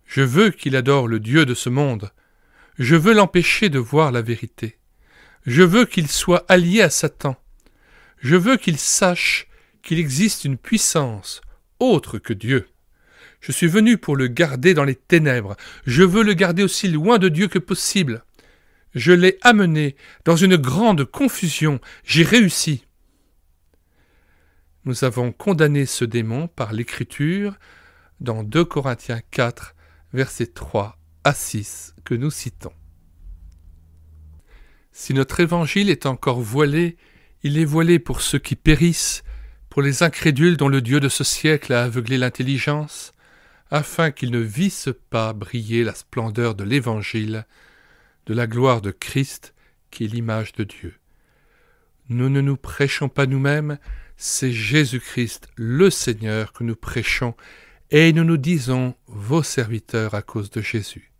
[SPEAKER 1] Je veux qu'il adore le Dieu de ce monde. Je veux l'empêcher de voir la vérité. Je veux qu'il soit allié à Satan. Je veux qu'il sache qu'il existe une puissance autre que Dieu. Je suis venu pour le garder dans les ténèbres. Je veux le garder aussi loin de Dieu que possible. Je l'ai amené dans une grande confusion. J'ai réussi. Nous avons condamné ce démon par l'Écriture dans 2 Corinthiens 4, versets 3 à 6 que nous citons. Si notre évangile est encore voilé, il est voilé pour ceux qui périssent, pour les incrédules dont le Dieu de ce siècle a aveuglé l'intelligence, afin qu'ils ne vissent pas briller la splendeur de l'Évangile, de la gloire de Christ, qui est l'image de Dieu. Nous ne nous prêchons pas nous-mêmes, c'est Jésus-Christ, le Seigneur, que nous prêchons, et nous nous disons vos serviteurs à cause de Jésus.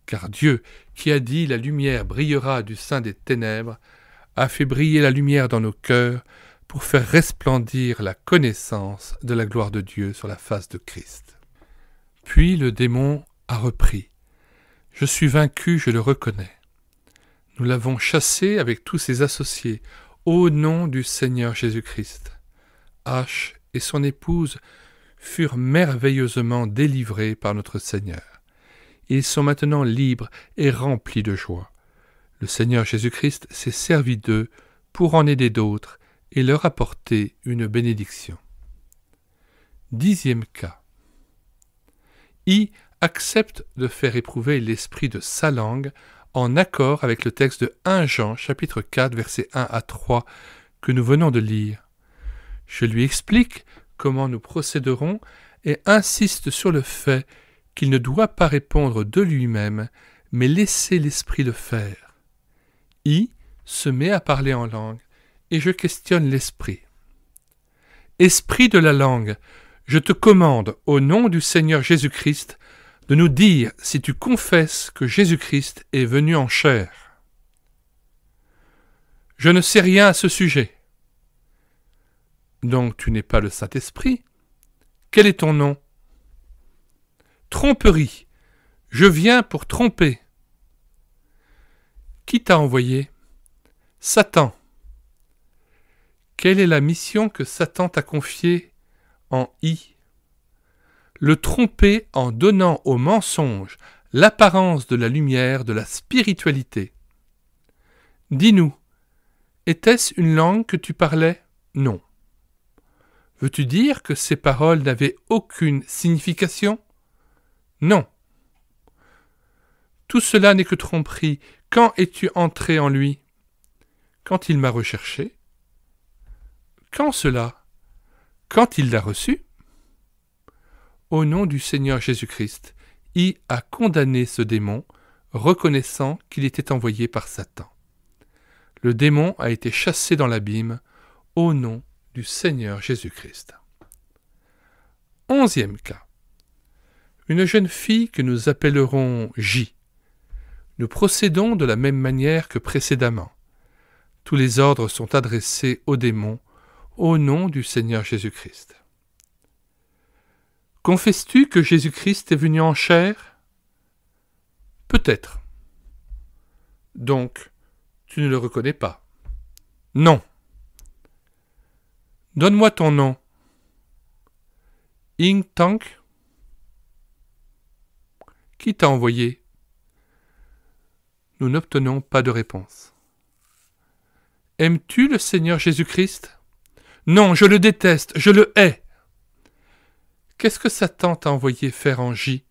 [SPEAKER 1] Car Dieu, qui a dit « La lumière brillera du sein des ténèbres », a fait briller la lumière dans nos cœurs pour faire resplendir la connaissance de la gloire de Dieu sur la face de Christ. Puis le démon a repris. « Je suis vaincu, je le reconnais. Nous l'avons chassé avec tous ses associés, au nom du Seigneur Jésus-Christ. » H et son épouse furent merveilleusement délivrés par notre Seigneur. Ils sont maintenant libres et remplis de joie. Le Seigneur Jésus-Christ s'est servi d'eux pour en aider d'autres et leur apporter une bénédiction. 10e cas. I accepte de faire éprouver l'esprit de sa langue en accord avec le texte de 1 Jean, chapitre 4, versets 1 à 3, que nous venons de lire. Je lui explique comment nous procéderons et insiste sur le fait qu'il ne doit pas répondre de lui-même, mais laisser l'esprit le faire. I se met à parler en langue, et je questionne l'esprit. Esprit de la langue, je te commande, au nom du Seigneur Jésus-Christ, de nous dire si tu confesses que Jésus-Christ est venu en chair. Je ne sais rien à ce sujet. Donc tu n'es pas le Saint-Esprit. Quel est ton nom? Tromperie. Je viens pour tromper. Qui t'a envoyé? Satan. Quelle est la mission que Satan t'a confiée en I? Le tromper en donnant au mensonge l'apparence de la lumière de la spiritualité. Dis-nous, était-ce une langue que tu parlais? Non. Veux-tu dire que ces paroles n'avaient aucune signification? Non. Tout cela n'est que tromperie. Quand es-tu entré en lui? Quand il m'a recherché. Quand cela? Quand il l'a reçu? Au nom du Seigneur Jésus-Christ, I a condamné ce démon, reconnaissant qu'il était envoyé par Satan. Le démon a été chassé dans l'abîme, au nom du Seigneur Jésus-Christ. 11e cas. Une jeune fille que nous appellerons J. Nous procédons de la même manière que précédemment. Tous les ordres sont adressés au démon, au nom du Seigneur Jésus-Christ. Confesses-tu que Jésus-Christ est venu en chair? Peut-être. Donc, tu ne le reconnais pas? Non. Donne-moi ton nom. Ying Tank? Qui t'a envoyé? Nous n'obtenons pas de réponse. Aimes-tu le Seigneur Jésus-Christ? Non, je le déteste, je le hais. Qu'est-ce que Satan t'a envoyé faire en J?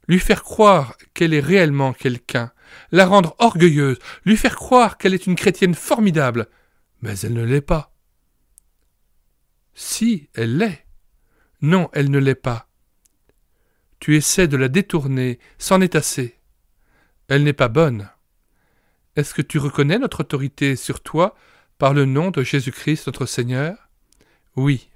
[SPEAKER 1] Lui faire croire qu'elle est réellement quelqu'un, la rendre orgueilleuse, lui faire croire qu'elle est une chrétienne formidable. Mais elle ne l'est pas. Si, elle l'est. Non, elle ne l'est pas. Tu essaies de la détourner, c'en est assez. Elle n'est pas bonne. Est-ce que tu reconnais notre autorité sur toi par le nom de Jésus-Christ notre Seigneur? Oui.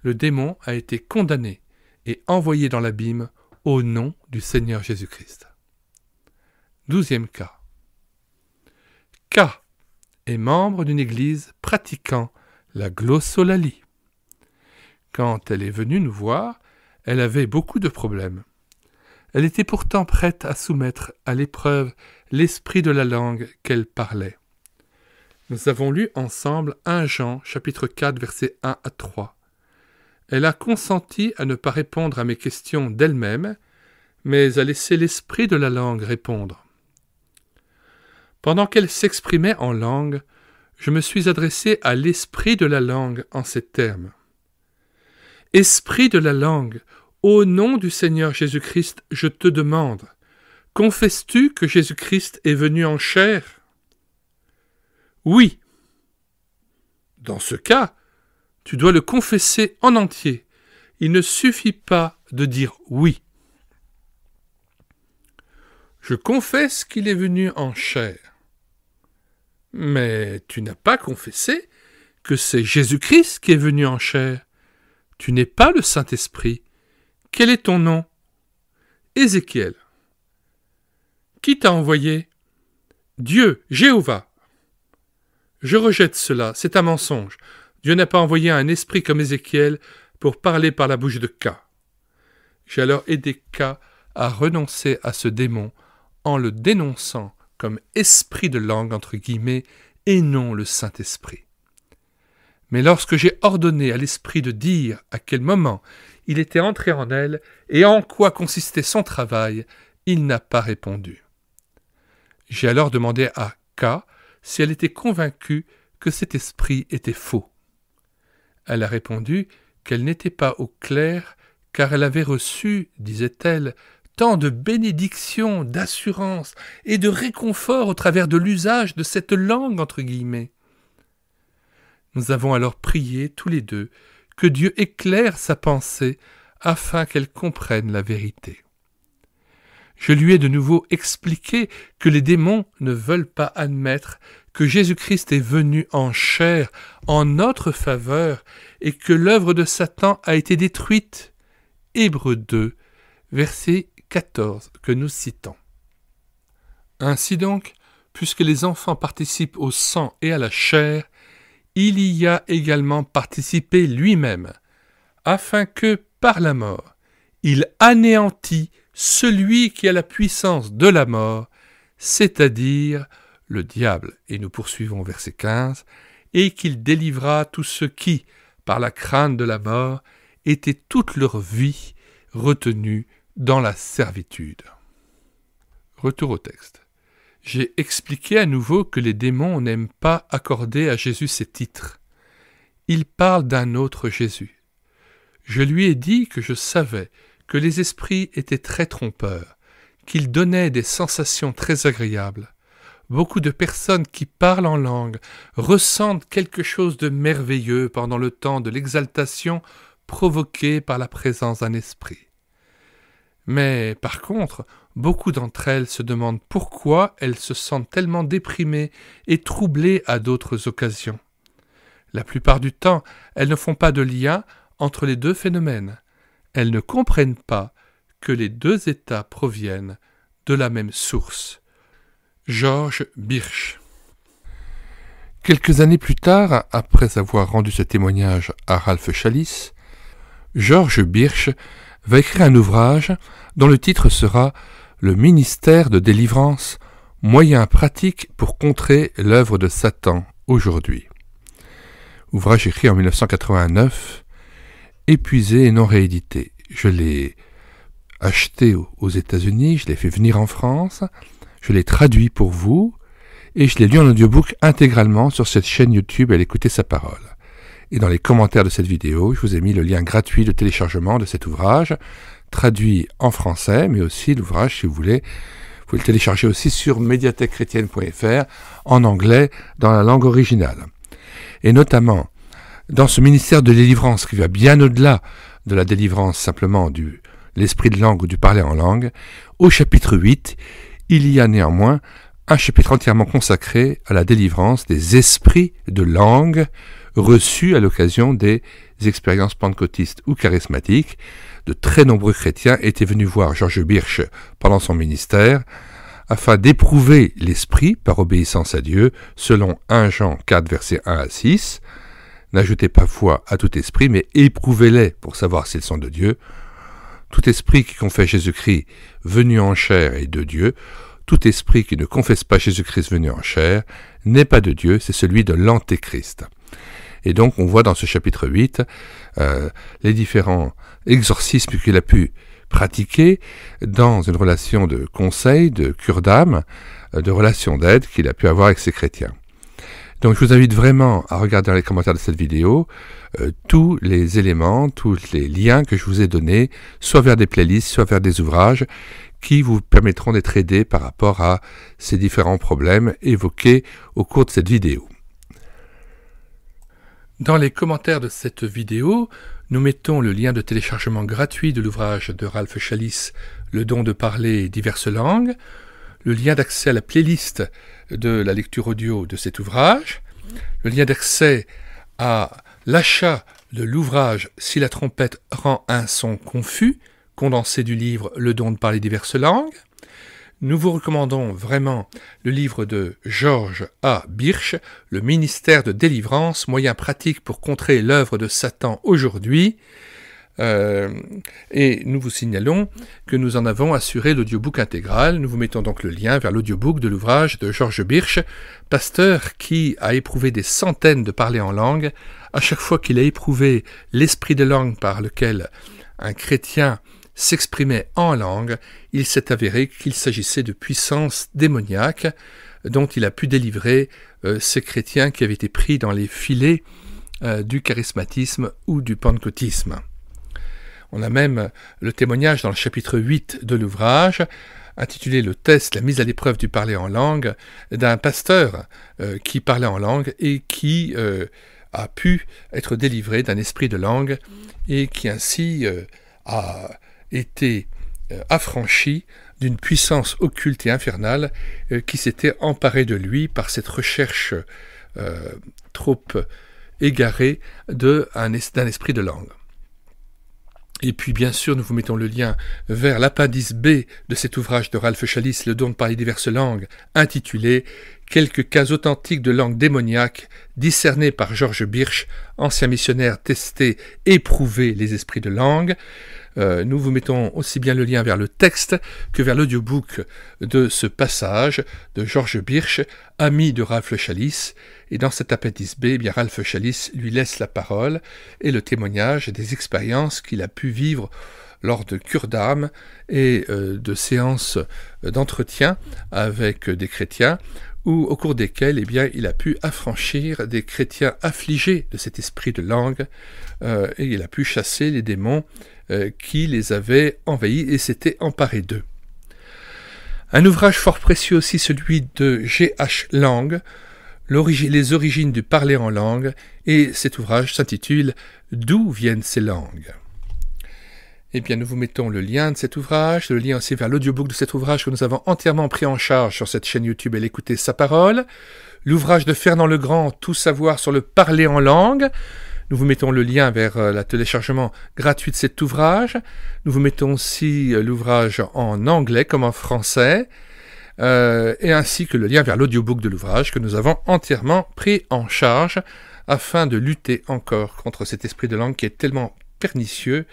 [SPEAKER 1] Le démon a été condamné et envoyé dans l'abîme au nom du Seigneur Jésus-Christ. 12e cas. K est membre d'une église pratiquant la glossolalie. Quand elle est venue nous voir, elle avait beaucoup de problèmes. Elle était pourtant prête à soumettre à l'épreuve l'esprit de la langue qu'elle parlait. Nous avons lu ensemble 1 Jean, chapitre 4, versets 1 à 3. Elle a consenti à ne pas répondre à mes questions d'elle-même, mais à laisser l'esprit de la langue répondre. Pendant qu'elle s'exprimait en langue, je me suis adressé à l'esprit de la langue en ces termes. « Esprit de la langue, au nom du Seigneur Jésus-Christ, je te demande, confesses-tu que Jésus-Christ est venu en chair? » Oui. Dans ce cas, tu dois le confesser en entier. Il ne suffit pas de dire oui. Je confesse qu'il est venu en chair. Mais tu n'as pas confessé que c'est Jésus-Christ qui est venu en chair. Tu n'es pas le Saint-Esprit. Quel est ton nom? Ézéchiel. Qui t'a envoyé? Dieu, Jéhovah. Je rejette cela, c'est un mensonge. Dieu n'a pas envoyé un esprit comme Ézéchiel pour parler par la bouche de K. J'ai alors aidé K à renoncer à ce démon en le dénonçant comme esprit de langue entre guillemets et non le Saint-Esprit. Mais lorsque j'ai ordonné à l'esprit de dire à quel moment il était entré en elle et en quoi consistait son travail, il n'a pas répondu. J'ai alors demandé à K si elle était convaincue que cet esprit était faux. Elle a répondu qu'elle n'était pas au clair car elle avait reçu, disait-elle, tant de bénédictions, d'assurances et de réconfort au travers de l'usage de cette langue entre guillemets. Nous avons alors prié tous les deux que Dieu éclaire sa pensée afin qu'elle comprenne la vérité. Je lui ai de nouveau expliqué que les démons ne veulent pas admettre que Jésus-Christ est venu en chair en notre faveur et que l'œuvre de Satan a été détruite. Hébreux 2, verset 14 que nous citons. Ainsi donc, puisque les enfants participent au sang et à la chair, il y a également participé lui-même, afin que, par la mort, il anéantit celui qui a la puissance de la mort, c'est-à-dire le diable. Et nous poursuivons verset 15, et qu'il délivra tous ceux qui, par la crainte de la mort, étaient toute leur vie retenus dans la servitude. Retour au texte. J'ai expliqué à nouveau que les démons n'aiment pas accorder à Jésus ses titres. Ils parlent d'un autre Jésus. Je lui ai dit que je savais que les esprits étaient très trompeurs, qu'ils donnaient des sensations très agréables. Beaucoup de personnes qui parlent en langue ressentent quelque chose de merveilleux pendant le temps de l'exaltation provoquée par la présence d'un esprit. Mais par contre, beaucoup d'entre elles se demandent pourquoi elles se sentent tellement déprimées et troublées à d'autres occasions. La plupart du temps, elles ne font pas de lien entre les deux phénomènes. Elles ne comprennent pas que les deux états proviennent de la même source. Georges Birch. Quelques années plus tard, après avoir rendu ce témoignage à Ralph Chalice, Georges Birch va écrire un ouvrage dont le titre sera « Le ministère de délivrance, moyen pratique pour contrer l'œuvre de Satan aujourd'hui ». Ouvrage écrit en 1989, épuisé et non réédité. Je l'ai acheté aux États-Unis, je l'ai fait venir en France, je l'ai traduit pour vous et je l'ai lu en audiobook intégralement sur cette chaîne YouTube à l'écouter sa parole. Et dans les commentaires de cette vidéo, je vous ai mis le lien gratuit de téléchargement de cet ouvrage, traduit en français, mais aussi l'ouvrage, si vous voulez, pouvez le télécharger aussi sur médiathèquechrétienne.fr en anglais dans la langue originale. Et notamment, dans ce ministère de délivrance qui va bien au-delà de la délivrance simplement de l'esprit de langue ou du parler en langue, au chapitre 8, il y a néanmoins un chapitre entièrement consacré à la délivrance des esprits de langue reçus à l'occasion des expériences pentecôtistes ou charismatiques. De très nombreux chrétiens étaient venus voir Georges Birch pendant son ministère afin d'éprouver l'esprit par obéissance à Dieu, selon 1 Jean 4, versets 1 à 6. N'ajoutez pas foi à tout esprit, mais éprouvez-les pour savoir s'ils sont de Dieu. Tout esprit qui confesse Jésus-Christ venu en chair est de Dieu. Tout esprit qui ne confesse pas Jésus-Christ venu en chair n'est pas de Dieu, c'est celui de l'Antéchrist. Et donc on voit dans ce chapitre 8 les différents exorcismes qu'il a pu pratiquer dans une relation de conseil, de cure d'âme, de relation d'aide qu'il a pu avoir avec ses chrétiens. Donc je vous invite vraiment à regarder dans les commentaires de cette vidéo tous les éléments, tous les liens que je vous ai donnés, soit vers des playlists, soit vers des ouvrages qui vous permettront d'être aidés par rapport à ces différents problèmes évoqués au cours de cette vidéo. Dans les commentaires de cette vidéo, nous mettons le lien de téléchargement gratuit de l'ouvrage de Ralph Challis, Le don de parler diverses langues, le lien d'accès à la playlist de la lecture audio de cet ouvrage, le lien d'accès à l'achat de l'ouvrage Si la trompette rend un son confus, condensé du livre Le don de parler diverses langues. Nous vous recommandons vraiment le livre de Georges A. Birch, Le ministère de délivrance, moyen pratique pour contrer l'œuvre de Satan aujourd'hui. Et nous vous signalons que nous en avons assuré l'audiobook intégral. Nous vous mettons donc le lien vers l'audiobook de l'ouvrage de Georges Birch, pasteur qui a éprouvé des centaines de parlers en langue. À chaque fois qu'il a éprouvé l'esprit de langue par lequel un chrétien s'exprimait en langue, il s'est avéré qu'il s'agissait de puissances démoniaques dont il a pu délivrer ces chrétiens qui avaient été pris dans les filets du charismatisme ou du pentecôtisme. On a même le témoignage dans le chapitre 8 de l'ouvrage, intitulé « Le test, la mise à l'épreuve du parler en langue », d'un pasteur qui parlait en langue et qui a pu être délivré d'un esprit de langue et qui ainsi a été affranchi d'une puissance occulte et infernale qui s'était emparée de lui par cette recherche trop égarée d'un esprit de langue. Et puis bien sûr, nous vous mettons le lien vers l'appendice B de cet ouvrage de Ralph Challis, Le don de parler diverses langues, intitulé « Quelques cas authentiques de langue démoniaque discernés par Georges Birch, ancien missionnaire testé, éprouvé les esprits de langue ». Nous vous mettons aussi bien le lien vers le texte que vers l'audiobook de ce passage de Georges Birch, ami de Ralph Challis. Et dans cet appendice B, bien Ralph Challis lui laisse la parole et le témoignage des expériences qu'il a pu vivre lors de cures d'âme et de séances d'entretien avec des chrétiens, au cours desquels il a pu affranchir des chrétiens affligés de cet esprit de langue et il a pu chasser les démons qui les avaient envahis et s'étaient emparés d'eux. Un ouvrage fort précieux aussi, celui de G.H. Lang, Les origines du parler en langue, et cet ouvrage s'intitule « D'où viennent ces langues ?» Eh bien, nous vous mettons le lien de cet ouvrage, le lien aussi vers l'audiobook de cet ouvrage que nous avons entièrement pris en charge sur cette chaîne YouTube « Elle écoutait sa parole », l'ouvrage de Fernand Legrand « Tout savoir sur le parler en langue ». Nous vous mettons le lien vers le téléchargement gratuit de cet ouvrage. Nous vous mettons aussi l'ouvrage en anglais comme en français, et ainsi que le lien vers l'audiobook de l'ouvrage que nous avons entièrement pris en charge afin de lutter encore contre cet esprit de langue qui est tellement pernicieux,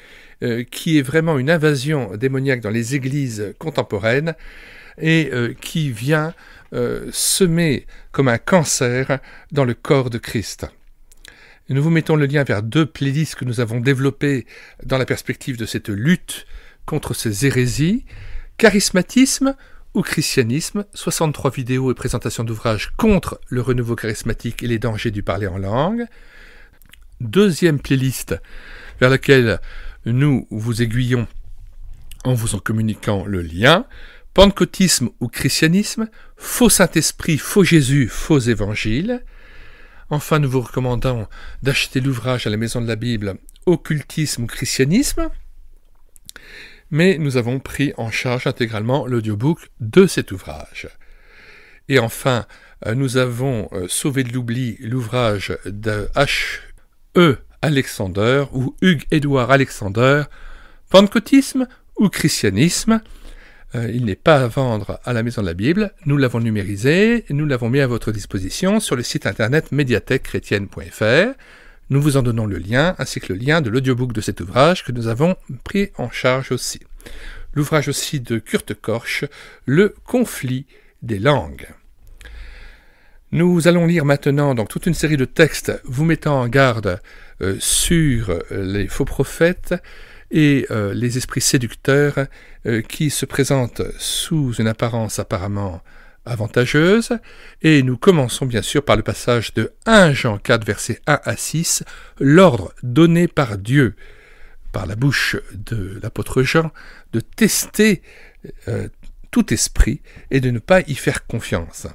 [SPEAKER 1] qui est vraiment une invasion démoniaque dans les églises contemporaines et qui vient semer comme un cancer dans le corps de Christ. Et nous vous mettons le lien vers 2 playlists que nous avons développées dans la perspective de cette lutte contre ces hérésies, charismatisme ou christianisme, 63 vidéos et présentations d'ouvrages contre le renouveau charismatique et les dangers du parler en langue. 2e playlist vers laquelle nous vous aiguillons en vous en communiquant le lien, pentecôtisme ou christianisme, faux Saint-Esprit, faux Jésus, faux évangile. Enfin, nous vous recommandons d'acheter l'ouvrage à la Maison de la Bible, occultisme ou christianisme. Mais nous avons pris en charge intégralement l'audiobook de cet ouvrage. Et enfin, nous avons sauvé de l'oubli l'ouvrage de H.E. Alexander ou Hugues-Édouard Alexander, pentecôtisme ou christianisme. Il n'est pas à vendre à la Maison de la Bible. Nous l'avons numérisé, nous l'avons mis à votre disposition sur le site internet médiathèque-chrétienne.fr. Nous vous en donnons le lien, ainsi que le lien de l'audiobook de cet ouvrage que nous avons pris en charge aussi. L'ouvrage aussi de Kurt Korsch, Le conflit des langues. Nous allons lire maintenant donc toute une série de textes vous mettant en garde sur les faux prophètes et les esprits séducteurs qui se présentent sous une apparence apparemment avantageuse. Et nous commençons bien sûr par le passage de 1 Jean 4, versets 1 à 6, l'ordre donné par Dieu, par la bouche de l'apôtre Jean, de tester tout esprit et de ne pas y faire confiance.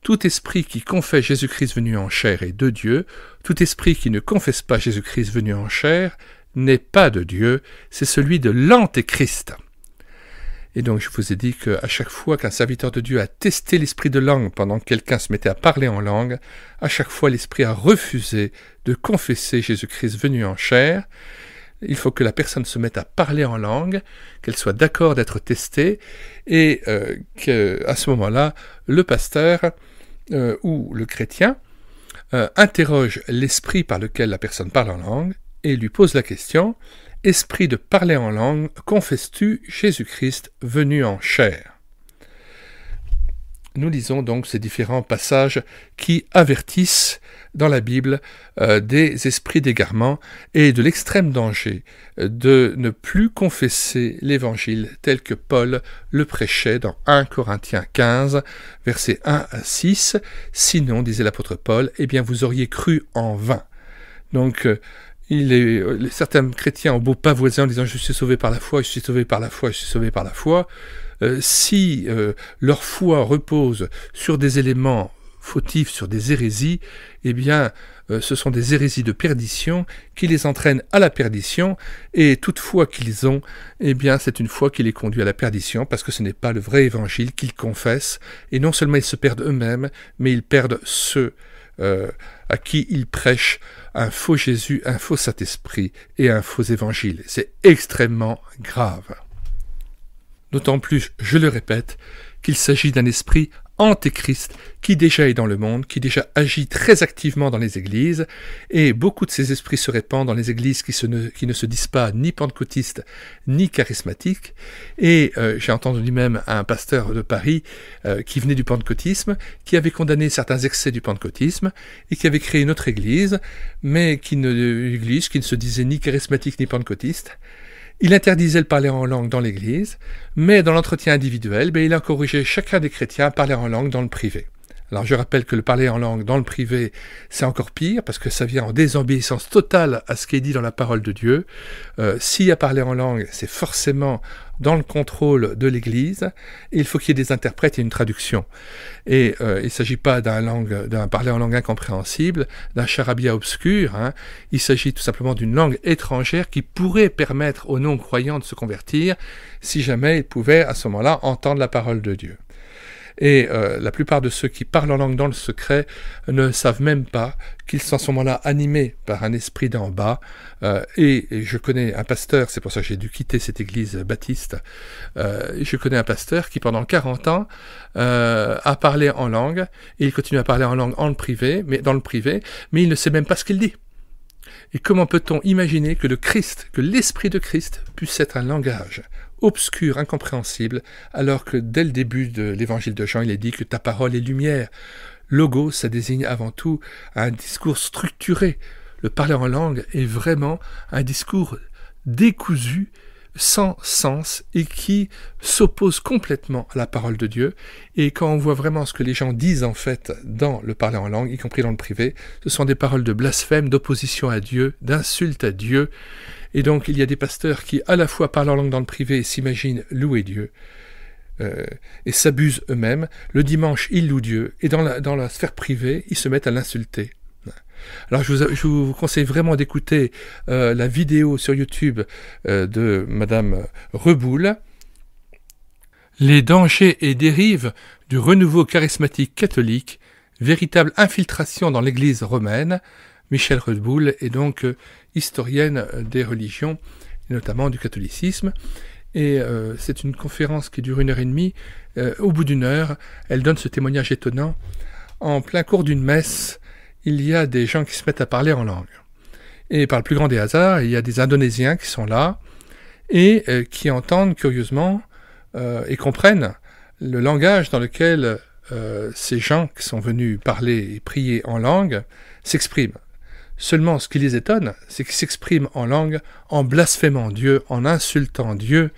[SPEAKER 1] Tout esprit qui confesse Jésus-Christ venu en chair est de Dieu, tout esprit qui ne confesse pas Jésus-Christ venu en chair n'est pas de Dieu, c'est celui de l'Antéchrist. Et donc je vous ai dit qu'à chaque fois qu'un serviteur de Dieu a testé l'esprit de langue pendant que quelqu'un se mettait à parler en langue, à chaque fois l'esprit a refusé de confesser Jésus-Christ venu en chair. Il faut que la personne se mette à parler en langue, qu'elle soit d'accord d'être testée, et qu'à ce moment-là, le pasteur ou le chrétien interroge l'esprit par lequel la personne parle en langue et lui pose la question « Esprit de parler en langue, confesses-tu Jésus-Christ venu en chair ?» Nous lisons donc ces différents passages qui avertissent dans la Bible des esprits d'égarement et de l'extrême danger de ne plus confesser l'Évangile tel que Paul le prêchait dans 1 Corinthiens 15, versets 1 à 6. Sinon, disait l'apôtre Paul, eh bien vous auriez cru en vain. Donc, certains chrétiens ont beau pavoiser en disant « je suis sauvé par la foi, je suis sauvé par la foi, je suis sauvé par la foi », si leur foi repose sur des éléments fautifs, sur des hérésies, eh bien, ce sont des hérésies de perdition qui les entraînent à la perdition, et toute foi qu'ils ont, eh bien, c'est une foi qui les conduit à la perdition, parce que ce n'est pas le vrai évangile qu'ils confessent, et non seulement ils se perdent eux-mêmes, mais ils perdent ceux à qui ils prêchent un faux Jésus, un faux Saint-Esprit et un faux évangile. C'est extrêmement grave. D'autant plus, je le répète, qu'il s'agit d'un esprit antéchrist qui déjà est dans le monde, qui déjà agit très activement dans les églises, et beaucoup de ces esprits se répandent dans les églises qui ne se disent pas ni pentecôtistes ni charismatiques. Et j'ai entendu même un pasteur de Paris qui venait du pentecôtisme, qui avait condamné certains excès du pentecôtisme et qui avait créé une autre église, mais qui ne se disait ni charismatique ni pentecôtiste. Il interdisait le parler en langue dans l'église, mais dans l'entretien individuel, il encourageait chacun des chrétiens à parler en langue dans le privé. Alors je rappelle que le parler en langue dans le privé, c'est encore pire, parce que ça vient en désobéissance totale à ce qui est dit dans la parole de Dieu. S'il y a parler en langue, c'est forcément dans le contrôle de l'Église, et il faut qu'il y ait des interprètes et une traduction. Et il ne s'agit pas d'un parler en langue incompréhensible, d'un charabia obscur, il s'agit tout simplement d'une langue étrangère qui pourrait permettre aux non-croyants de se convertir, si jamais ils pouvaient à ce moment-là entendre la parole de Dieu. Et la plupart de ceux qui parlent en langue dans le secret ne savent même pas qu'ils sont à ce moment-là animés par un esprit d'en bas. Et je connais un pasteur, c'est pour ça que j'ai dû quitter cette église baptiste, je connais un pasteur qui pendant 40 ans a parlé en langue, et il continue à parler en langue dans le privé, mais il ne sait même pas ce qu'il dit. Et comment peut-on imaginer que l'esprit de Christ puisse être un langage obscur, incompréhensible, alors que dès le début de l'évangile de Jean, il est dit que ta parole est lumière. Logos, ça désigne avant tout un discours structuré. Le parler en langue est vraiment un discours décousu, sans sens, et qui s'oppose complètement à la parole de Dieu. Et quand on voit vraiment ce que les gens disent en fait dans le parler en langue, y compris dans le privé, ce sont des paroles de blasphème, d'opposition à Dieu, d'insulte à Dieu. Et donc il y a des pasteurs qui à la fois parlent en langue dans le privé et s'imaginent louer Dieu. et s'abusent eux-mêmes. Le dimanche, ils louent Dieu, et dans la sphère privée, ils se mettent à l'insulter. Alors je vous conseille vraiment d'écouter la vidéo sur YouTube de Madame Reboul. Les dangers et dérives du renouveau charismatique catholique, véritable infiltration dans l'Église romaine. Michèle Reboul est donc historienne des religions, et notamment du catholicisme. Et c'est une conférence qui dure 1h30. Au bout d'une heure, elle donne ce témoignage étonnant. En plein cours d'une messe, il y a des gens qui se mettent à parler en langue. Et par le plus grand des hasards, il y a des Indonésiens qui sont là et qui entendent curieusement et comprennent le langage dans lequel ces gens qui sont venus parler et prier en langue s'expriment. Seulement, ce qui les étonne, c'est qu'ils s'expriment en langue en blasphémant Dieu, en insultant Dieu,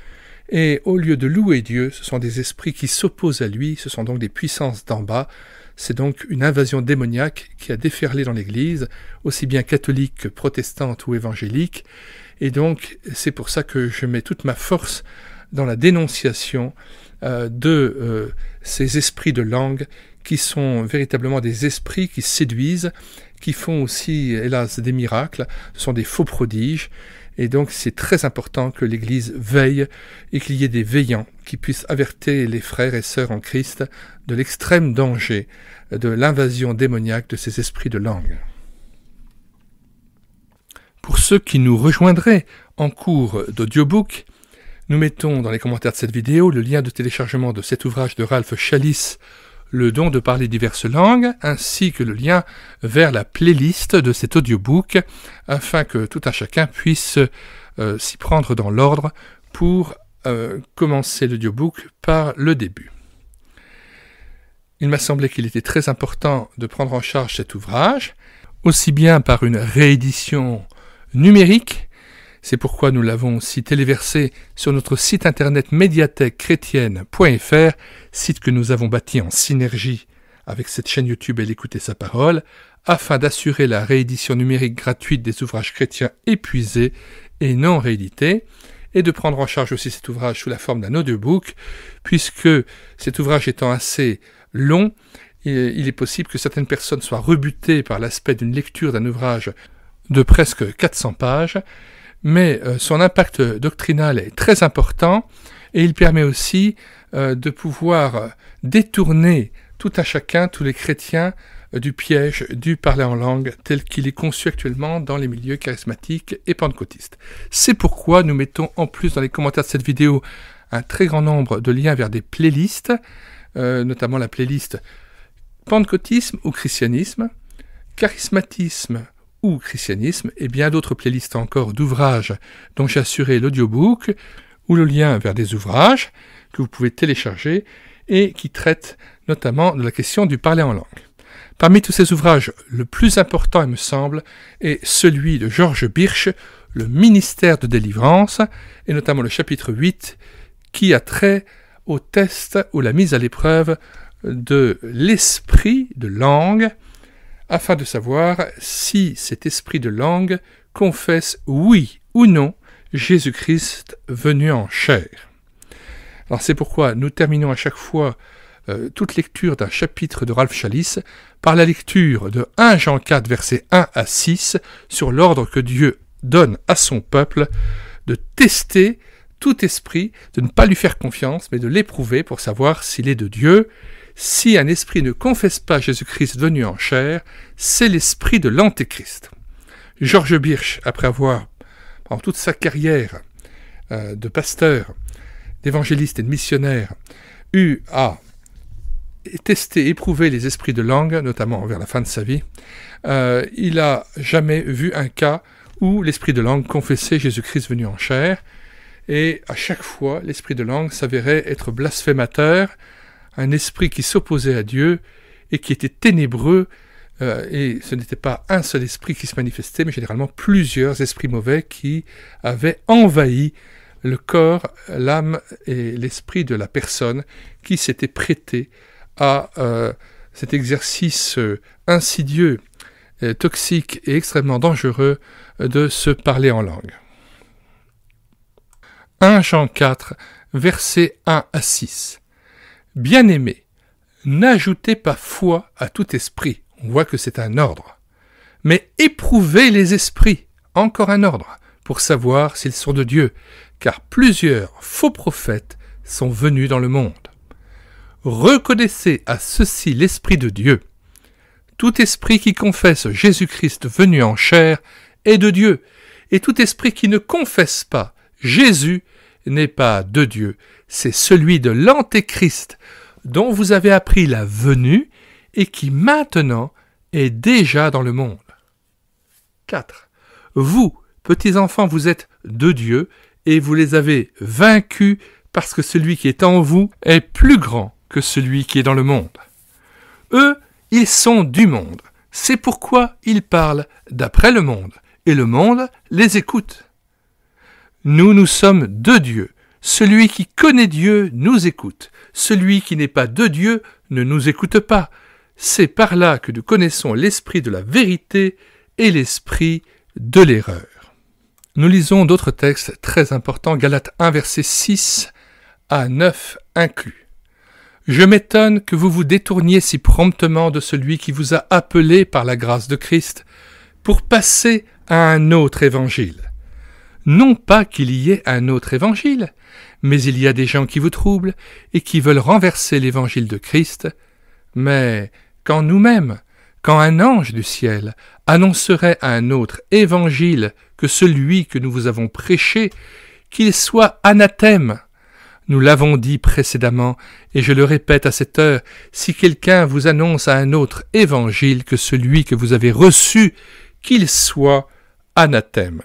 [SPEAKER 1] et au lieu de louer Dieu, ce sont des esprits qui s'opposent à lui, ce sont donc des puissances d'en bas. C'est donc une invasion démoniaque qui a déferlé dans l'Église, aussi bien catholique que protestante ou évangélique, et donc c'est pour ça que je mets toute ma force dans la dénonciation de ces esprits de langue qui sont véritablement des esprits qui séduisent, qui font aussi, hélas, des miracles, ce sont des faux prodiges, et donc c'est très important que l'Église veille et qu'il y ait des veillants qui puissent avertir les frères et sœurs en Christ de l'extrême danger de l'invasion démoniaque de ces esprits de langue. Pour ceux qui nous rejoindraient en cours d'audiobook, nous mettons dans les commentaires de cette vidéo le lien de téléchargement de cet ouvrage de Ralph Challis, Le don de parler diverses langues, ainsi que le lien vers la playlist de cet audiobook, afin que tout un chacun puisse s'y prendre dans l'ordre pour commencer l'audiobook par le début. Il m'a semblé qu'il était très important de prendre en charge cet ouvrage, aussi bien par une réédition numérique. C'est pourquoi nous l'avons aussi téléversé sur notre site internet médiathèquechrétienne.fr, site que nous avons bâti en synergie avec cette chaîne YouTube et l'Écouter sa parole, afin d'assurer la réédition numérique gratuite des ouvrages chrétiens épuisés et non réédités, et de prendre en charge aussi cet ouvrage sous la forme d'un audiobook, puisque cet ouvrage étant assez long, il est possible que certaines personnes soient rebutées par l'aspect d'une lecture d'un ouvrage de presque 400 pages, mais son impact doctrinal est très important et il permet aussi de pouvoir détourner tout un chacun, tous les chrétiens, du piège du parler en langue tel qu'il est conçu actuellement dans les milieux charismatiques et pentecôtistes. C'est pourquoi nous mettons en plus dans les commentaires de cette vidéo un très grand nombre de liens vers des playlists, notamment la playlist Pentecôtisme ou Christianisme, Charismatisme ou Christianisme, et bien d'autres playlists encore d'ouvrages dont j'ai assuré l'audiobook, ou le lien vers des ouvrages que vous pouvez télécharger et qui traitent notamment de la question du parler en langue. Parmi tous ces ouvrages, le plus important, il me semble, est celui de Georges Birch, le ministère de délivrance, et notamment le chapitre 8, qui a trait au test ou la mise à l'épreuve de l'esprit de langue, afin de savoir si cet esprit de langue confesse oui ou non Jésus-Christ venu en chair. Alors c'est pourquoi nous terminons à chaque fois toute lecture d'un chapitre de Ralph Challis par la lecture de 1 Jean 4, versets 1 à 6, sur l'ordre que Dieu donne à son peuple de tester tout esprit, de ne pas lui faire confiance, mais de l'éprouver pour savoir s'il est de Dieu. Si un esprit ne confesse pas Jésus-Christ venu en chair, c'est l'esprit de l'Antéchrist. Georges Birch, après avoir, pendant toute sa carrière de pasteur, d'évangéliste et de missionnaire, eu à tester, éprouver les esprits de langue, notamment vers la fin de sa vie, il n'a jamais vu un cas où l'esprit de langue confessait Jésus-Christ venu en chair, et à chaque fois, l'esprit de langue s'avérait être blasphémateur, un esprit qui s'opposait à Dieu et qui était ténébreux, et ce n'était pas un seul esprit qui se manifestait, mais généralement plusieurs esprits mauvais qui avaient envahi le corps, l'âme et l'esprit de la personne qui s'était prêtée à cet exercice insidieux, toxique et extrêmement dangereux de se parler en langue. 1 Jean 4, versets 1 à 6. Bien-aimés, n'ajoutez pas foi à tout esprit. On voit que c'est un ordre. Mais éprouvez les esprits, encore un ordre, pour savoir s'ils sont de Dieu, car plusieurs faux prophètes sont venus dans le monde. Reconnaissez à ceci l'Esprit de Dieu. Tout esprit qui confesse Jésus-Christ venu en chair est de Dieu, et tout esprit qui ne confesse pas Jésus n'est pas de Dieu. C'est celui de l'Antéchrist, dont vous avez appris la venue et qui maintenant est déjà dans le monde. 4. Vous, petits enfants, vous êtes de Dieu, et vous les avez vaincus parce que celui qui est en vous est plus grand que celui qui est dans le monde. Eux, ils sont du monde. C'est pourquoi ils parlent d'après le monde, et le monde les écoute. Nous sommes de Dieu. Celui qui connaît Dieu nous écoute. Celui qui n'est pas de Dieu ne nous écoute pas. C'est par là que nous connaissons l'esprit de la vérité et l'esprit de l'erreur. Nous lisons d'autres textes très importants, Galates 1, versets 6 à 9 inclus. Je m'étonne que vous vous détourniez si promptement de celui qui vous a appelé par la grâce de Christ pour passer à un autre évangile. Non pas qu'il y ait un autre évangile, mais il y a des gens qui vous troublent et qui veulent renverser l'évangile de Christ. Mais quand nous-mêmes, quand un ange du ciel annoncerait un autre évangile que celui que nous vous avons prêché, qu'il soit anathème. Nous l'avons dit précédemment, et je le répète à cette heure, si quelqu'un vous annonce un autre évangile que celui que vous avez reçu, qu'il soit anathème.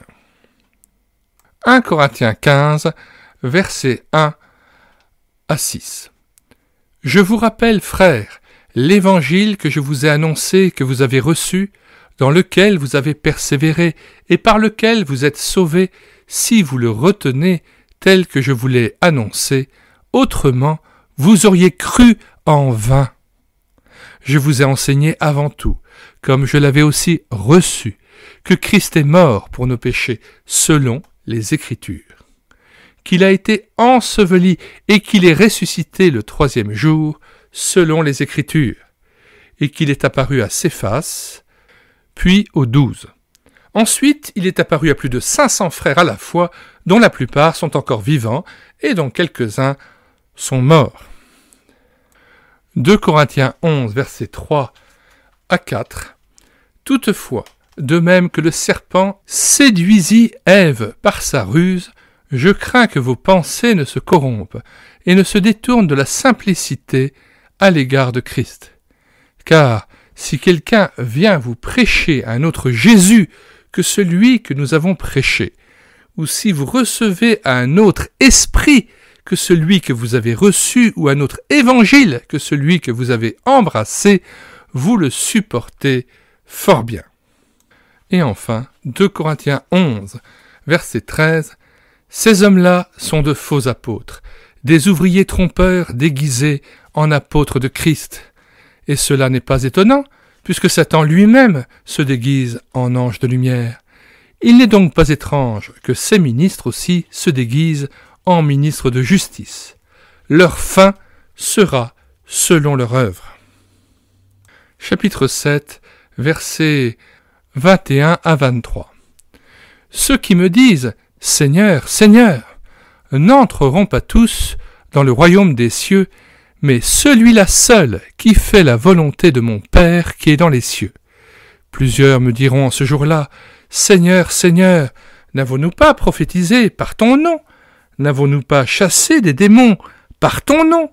[SPEAKER 1] 1 Corinthiens 15, versets 1 à 6. Je vous rappelle, frères, l'évangile que je vous ai annoncé, que vous avez reçu, dans lequel vous avez persévéré, et par lequel vous êtes sauvés, si vous le retenez tel que je vous l'ai annoncé, autrement vous auriez cru en vain. Je vous ai enseigné avant tout, comme je l'avais aussi reçu, que Christ est mort pour nos péchés, selon les Écritures, qu'il a été enseveli et qu'il est ressuscité le 3e jour, selon les Écritures, et qu'il est apparu à Céphas, puis aux 12. Ensuite, il est apparu à plus de 500 frères à la fois, dont la plupart sont encore vivants et dont quelques-uns sont morts. 2 Corinthiens 11, versets 3 à 4. Toutefois, de même que le serpent séduisit Ève par sa ruse, je crains que vos pensées ne se corrompent et ne se détournent de la simplicité à l'égard de Christ. Car si quelqu'un vient vous prêcher un autre Jésus que celui que nous avons prêché, ou si vous recevez un autre esprit que celui que vous avez reçu, ou un autre évangile que celui que vous avez embrassé, vous le supportez fort bien. Et enfin, 2 Corinthiens 11, verset 13, « Ces hommes-là sont de faux apôtres, des ouvriers trompeurs déguisés en apôtres de Christ. Et cela n'est pas étonnant, puisque Satan lui-même se déguise en ange de lumière. Il n'est donc pas étrange que ces ministres aussi se déguisent en ministres de justice. Leur fin sera selon leur œuvre. » Chapitre 7, versets 21 à 23. « Ceux qui me disent « Seigneur, Seigneur » n'entreront pas tous dans le royaume des cieux, mais celui-là seul qui fait la volonté de mon Père qui est dans les cieux. Plusieurs me diront en ce jour-là, « Seigneur, Seigneur, n'avons-nous pas prophétisé par ton nom? N'avons-nous pas chassé des démons par ton nom?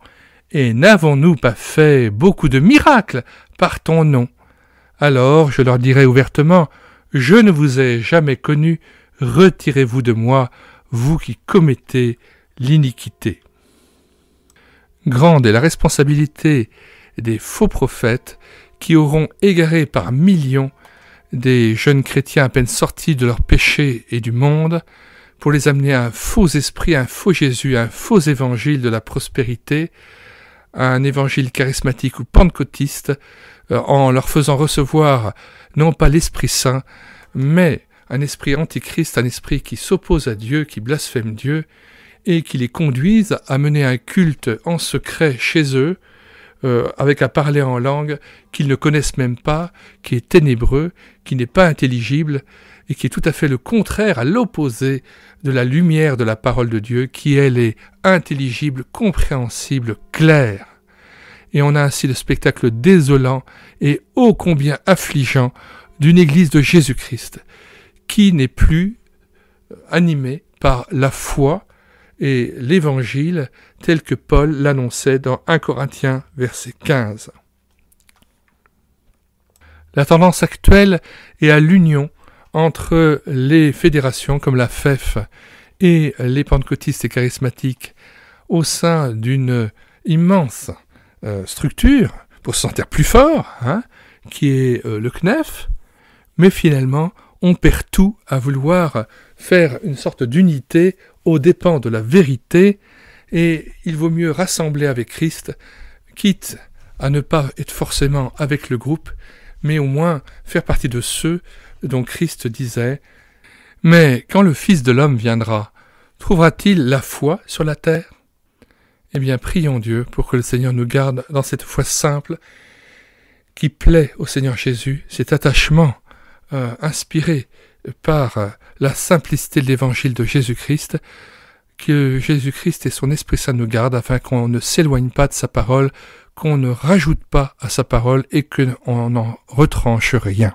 [SPEAKER 1] Et n'avons-nous pas fait beaucoup de miracles par ton nom? Alors je leur dirai ouvertement, « Je ne vous ai jamais connu, retirez-vous de moi, vous qui commettez l'iniquité. » Grande est la responsabilité des faux prophètes qui auront égaré par millions des jeunes chrétiens à peine sortis de leur péché et du monde pour les amener à un faux esprit, à un faux Jésus, à un faux évangile de la prospérité, à un évangile charismatique ou pentecôtiste, en leur faisant recevoir non pas l'Esprit Saint, mais un esprit antichrist, un esprit qui s'oppose à Dieu, qui blasphème Dieu, et qui les conduisent à mener un culte en secret chez eux, avec à parler en langue qu'ils ne connaissent même pas, qui est ténébreux, qui n'est pas intelligible, et qui est tout à fait le contraire, à l'opposé de la lumière de la parole de Dieu, qui elle est intelligible, compréhensible, claire. Et on a ainsi le spectacle désolant et ô combien affligeant d'une Église de Jésus-Christ, qui n'est plus animée par la foi et l'Évangile tel que Paul l'annonçait dans 1 Corinthiens, verset 15. La tendance actuelle est à l'union entre les fédérations comme la FEF et les pentecôtistes et charismatiques au sein d'une immense structure pour se sentir plus fort, qui est le CNEF, mais finalement on perd tout à vouloir faire une sorte d'unité aux dépens de la vérité, et il vaut mieux rassembler avec Christ, quitte à ne pas être forcément avec le groupe, mais au moins faire partie de ceux dont Christ disait « Mais quand le Fils de l'homme viendra, trouvera-t-il la foi sur la terre ?» Eh bien, prions Dieu pour que le Seigneur nous garde dans cette foi simple qui plaît au Seigneur Jésus, cet attachement inspiré par la simplicité de l'évangile de Jésus-Christ, que Jésus-Christ et son Esprit Saint nous gardent afin qu'on ne s'éloigne pas de sa parole, qu'on ne rajoute pas à sa parole et qu'on n'en retranche rien.